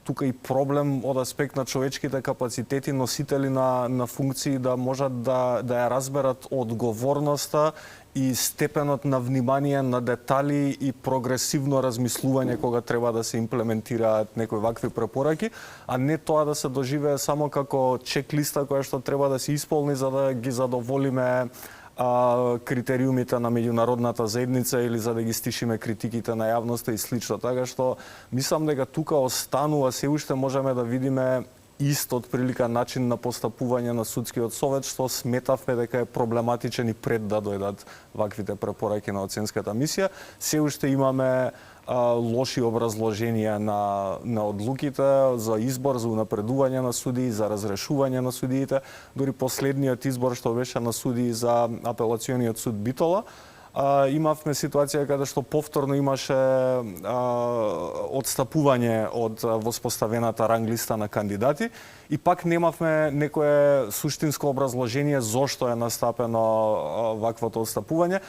тука и проблем од аспект на човечките капацитети, носители на функции да можат да ја разберат одговорноста и степенот на внимание на детали и прогресивно размислување кога треба да се имплементираат некои вакви препораки, а не тоа да се доживее само како чек-листа која што треба да се исполни за да ги задоволиме критериумите на меѓународната заедница или за да ги стишиме критиките на јавноста и слично. Така што мислам дека тука останува се уште можеме да видиме ист од прилика начин на постапување на судскиот совет, што сметавме дека е проблематичен и пред да дојдат ваквите препораки на оценската мисија. Се уште имаме лоши образложенија на одлуките за избор, за унапредување на судии, за разрешување на судиите. Дори последниот избор што беше на судии за апелациониот суд Битола, имавме ситуација каде што повторно имаше одстапување од воспоставената ранглиста на кандидати и пак немавме некое суштинско образложение зошто е настапено ваквото одстапување.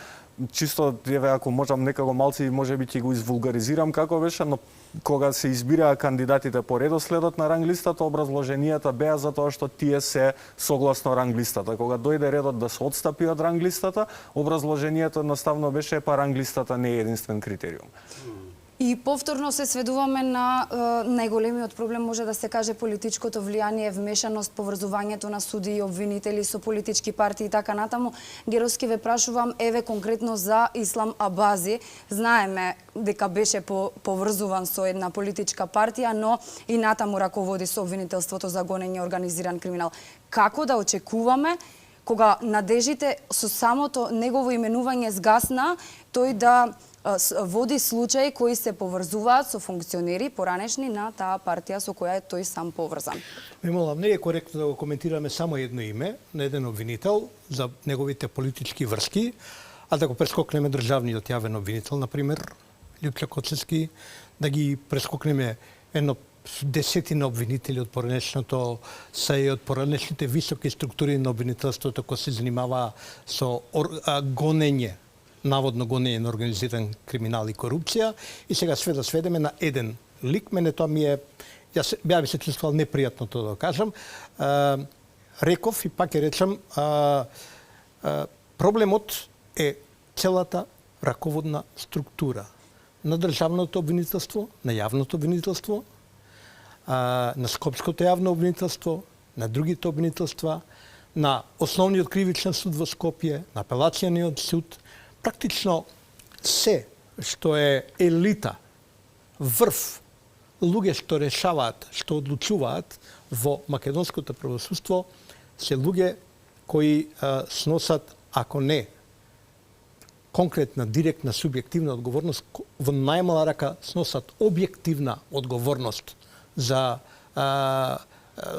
Чисто, ако можам некако малци, можеби ќе го извулгаризирам како беше, но кога се избираа кандидатите по редоследот на ранглистата, образложенијата беа за тоа што тие се согласно ранглистата. Кога дојде редот да се одстапи од ранглистата, образложението едноставно беше па ранглистата не е единствен критериум. И повторно се сведуваме на најголемиот проблем, може да се каже, политичкото влијание, вмешаност, поврзувањето на судии и обвинители со политички партии и така натаму. Геровски ве прашувам, еве конкретно за Ислам Абази. Знаеме дека беше поврзуван со една политичка партија, но и натаму раководи со обвинителството за гонење организиран криминал. Како да очекуваме кога надежите со самото негово именување згасна, тој да води случаи кои се поврзуваат со функционери поранешни на таа партија со која е тој сам поврзан? Молам, не е коректно да го коментираме само едно име на еден обвинител за неговите политички врски, а да го прескокнеме државниот јавен обвинител, например, Лјупчо Коцевски, да ги прескокнеме едно десетина обвинители од поранешното и од поранешните високи структури на обвинителството кои се занимаваа со гонење, наводно гонење на организиран криминал и корупција, и сега све да сведеме на еден лик. Мене тоа ми е, јас би се чувствувал непријатно тоа да кажам. Реков и пак ќе речам, проблемот е целата раководна структура на државното обвинителство, на јавното обвинителство, на Скопското јавно обвинителство, на другите обвинителства, на Основниот кривичен суд во Скопје, на Апелацијниот суд. Практично се што е елита, врв, луѓе што решаваат, што одлучуваат во македонското правосудство, се луѓе кои сносат, ако не конкретна, директна, субјективна одговорност, во најмала рака сносат објективна одговорност за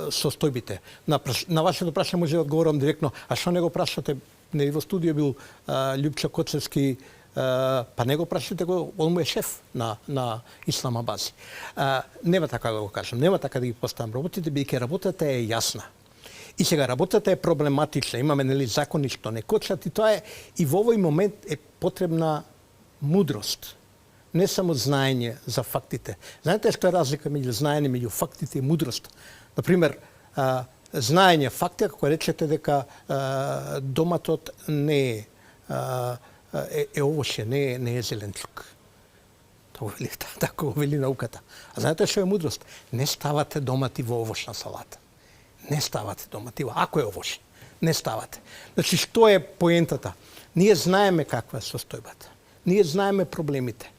состојбите. На вашето прашање може да одговорам директно, а што не го прашате? Не во студио бил Лјупчо Коцевски, па не го прашате го, он му е шеф на Ислам Абази. Нема така да го кажам, нема така да ги поставам работите, бидејќи работата е јасна. И сега работата е проблематична, имаме закони што не кочат и тоа е, и во овој момент е потребна мудрост. Не само знаење за фактите. Знаете што е разлика меѓу знаење меѓу фактите и мудрост? Например, знаење факти, ако речете дека доматот не е овоше, не е зеленчук. Така го вели науката. А знаете што е мудрост? Не ставате домати во овошна салата. Не ставате домати, ако е овоше. Не ставате. Значи, што е поентата? Ние знаеме каква е состојбата. Ние знаеме проблемите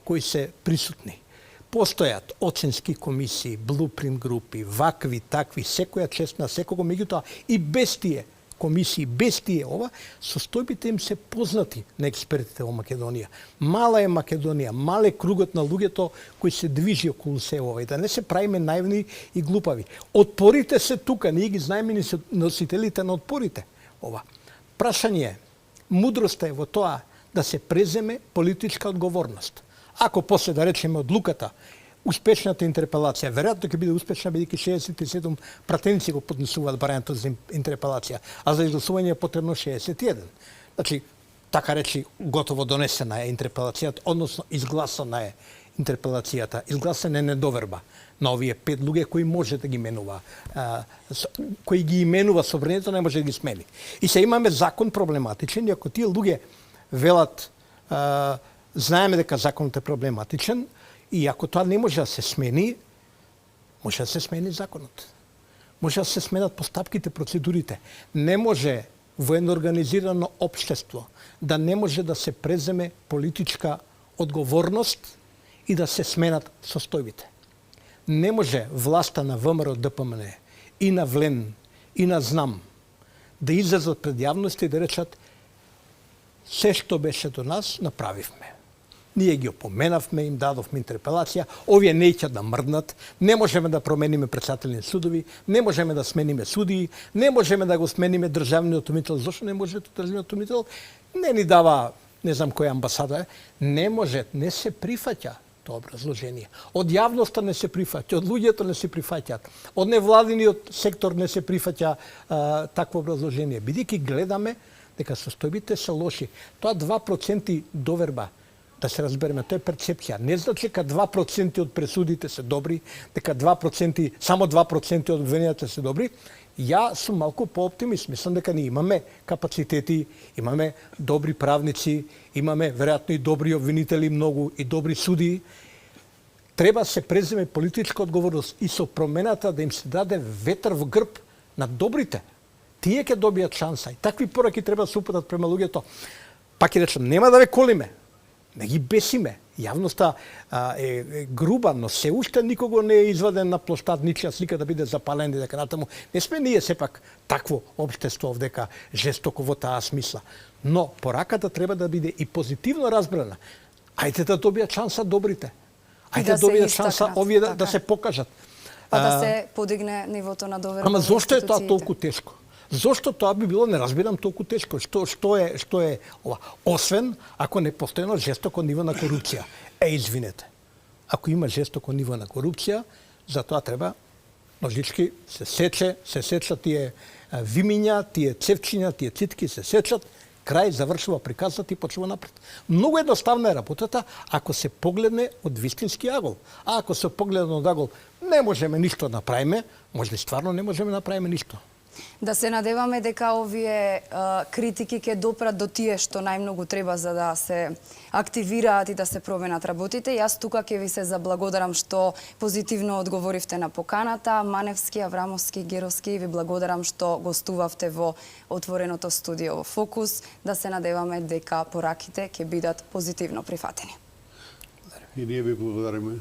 кои се присутни. Постојат оценски комисии, блупринт групи, вакви, такви, секоја честна, секого, меѓутоа и без тие комисии, без тие ова, состојбите им се познати на експертите во Македонија. Мала е Македонија, мал е кругот на луѓето кои се движи околу се ова и да не се правиме наивни и глупави. Отпорите се тука, ние ги знаеме носителите на отпорите. Ова. Прашање е, мудроста е во тоа да се преземе политичка одговорност. Ако после да речеме одлуката, успешната интерпелација, веројатно ќе биде успешна бидејќи 67 пратеници го поднесуваат барањето за интерпелација, а за изгласување е потребно 61. Значи, така речи, готово донесена е интерпелацијата, односно изгласана е интерпелацијата. Изгласена е недоверба на овие 5 луѓе кои може да ги менува, кои ги именува собранието, не може да ги смени. И се имаме закон проблематичен, и ако тие луѓе велат, знаеме дека законот е проблематичен, и ако тоа не може да се смени, може да се смени законот. Може да се сменат постапките, процедурите. Не може во едно организирано општество да не може да се преземе политичка одговорност и да се сменат состојбите. Не може власта на ВМРО ДПМН и на ВЛЕН и на ЗНАМ да излезат пред јавноста и да речат се што беше до нас, направивме. Ние ги опоменавме, им дадовме интерпелација, овие неќа да мрднат, не можеме да промениме председателни судови, не можеме да смениме судии, не можеме да го смениме државниот обвинител. Зошто не може државниот обвинител? Не ни дава, не знам која амбасада е, не може, не се прифаќа тоа образложение. Од јавноста не се прифаќа, од луѓето не се прифаќаат, од невладиниот сектор не се прифаќа такво образложение. Бидејќи гледаме дека состојбите се лоши. Тоа 2% доверба, да се разбереме, тоа е перцепција. Не значи дека 2% од пресудите се добри, дека 2%, само 2% од обвиненијата се добри. Ја сум малку по-оптимист. Мислам дека ние имаме капацитети, имаме добри правници, имаме веројатно и добри обвинители многу и добри судии. Треба да се преземе политичка одговорност и со промената да им се даде ветер во грб на добрите. Тие ќе добијат шанса и такви пораки треба да се упатат према луѓето. Пак ќе речем, нема да ве колиме, не ги бесиме. Јавноста е груба, но се уште никого не е изваден на плоштад, ничија слика да биде запалена и дека натаму. Не сме ние сепак такво општество овдека жестоко во таа смисла. Но пораката треба да биде и позитивно разбрана. Ајде да добијат шанса добрите. Ајде да добијат шанса овие да се покажат. Па да се подигне нивото на доверба. Ама зошто е тоа толку тешко? Зошто тоа би било, не разбирам, толку тешко? Што е ова? Освен ако не постојано жестоко ниво на корупција. Извинете. Ако има жестоко ниво на корупција, за тоа треба ножички се сечат тие вимиња, тие цевчиња, тие цитки се сечат, крај, завршува приказот и почнува напред. Многу едноставна е работата ако се погледне од вистински агол. А ако се погледне од агол, не можеме ништо да направиме, може ли стварно не можеме да направиме ништо? Да се надеваме дека овие критики ќе допрат до тие што најмногу треба за да се активираат и да се променат работите. Јас тука ќе ви се заблагодарам што позитивно одговоривте на поканата. Маневски, Аврамовски, Геровски, ви благодарам што гостувавте во отвореното студио во Фокус. Да се надеваме дека пораките ќе бидат позитивно прифатени. И ние ви благодариме.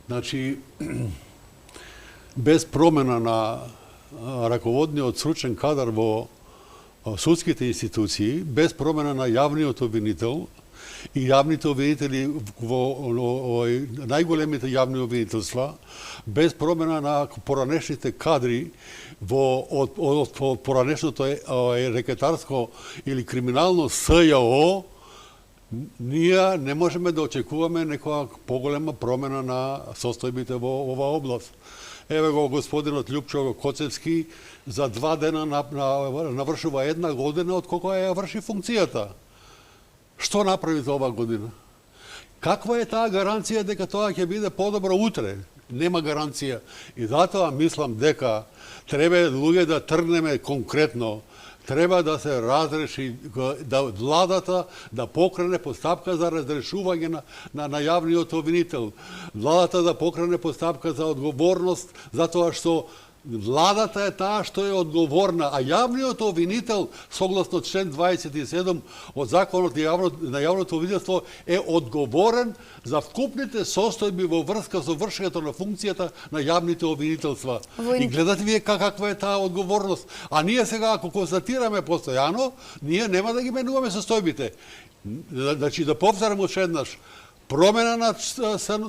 Значи, без промена на раководниот стручен кадар во судските институции, без промена на јавниот обвинител и јавните обвинители во најголемите јавни обвинителства, без промена на поранешните кадри од поранешното рекетарско или криминално СЈО, ние не можеме да очекуваме некоја поголема промена на состојбите во оваа област. Еве го господинот Љупчо Коцевски за 2 дена навршува 1 година од кога ја врши функцијата. Што направи за оваа година? Каква е таа гаранција дека тоа ќе биде подобро утре? Нема гаранција. И затоа мислам дека треба луѓе да тргнеме конкретно. Треба да се разреши, да владата да покрене постапка за разрешување на јавниот обвинител. Владата да покрене постапка за одговорност, затоа што владата е таа што е одговорна, а јавниот обвинител, согласно член 27 од Законот на јавното обвинителство, е одговорен за вкупните состојби во врска со вршењето на функцијата на јавните обвинителства. И гледате вие каква е таа одговорност. А ние сега, ако констатираме постојано, ние нема да ги менуваме состојбите. Значи, да повторам уште еднаш, промена на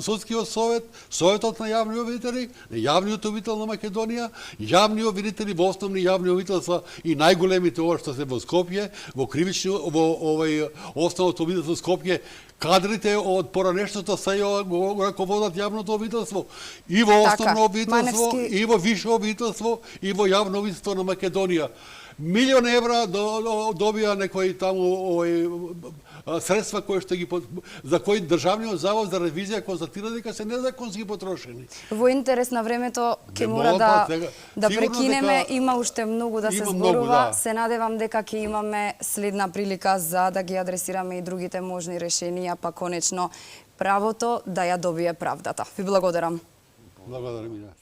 судскиот совет, советот на јавни обвинители, јавниот обвинител на Македонија, јавни обвинители во основни јавни обвинителства и најголемите ова што се во Скопје, во кривични во основното обвинителство Скопје, кадрите од поранешното се го раководат јавното обвинителство и во основно обвинителство, и во висше обвинителство, и во јавно обвинителство на Македонија. Милион евра добија некои таму средства кои што ги за кои Државниот завод за ревизија констатира дека се незаконски потрошени. Во интерес на времето ќе мора да прекинеме, има уште многу да се зборува. Се надевам дека ќе имаме следна прилика за да ги адресираме и другите можни решенија, па конечно правото да ја добие правдата. Ви благодарам. Благодарам и јас.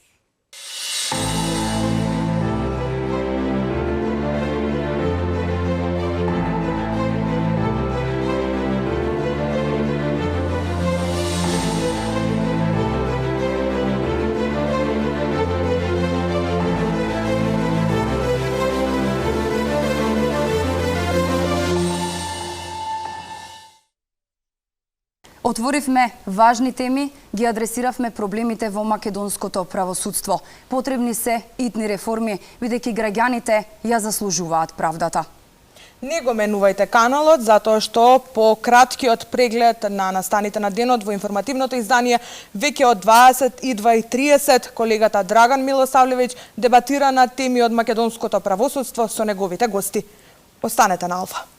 Отворивме важни теми, ги адресиравме проблемите во македонското правосудство. Потребни се итни реформи, бидејќи граѓаните ја заслужуваат правдата. Не го менувајте каналот, затоа што по краткиот преглед на настаните на денот во информативното издание веќе од 22:30 колегата Драган Милосавлевиќ дебатира на теми од македонското правосудство со неговите гости. Останете на Алфа.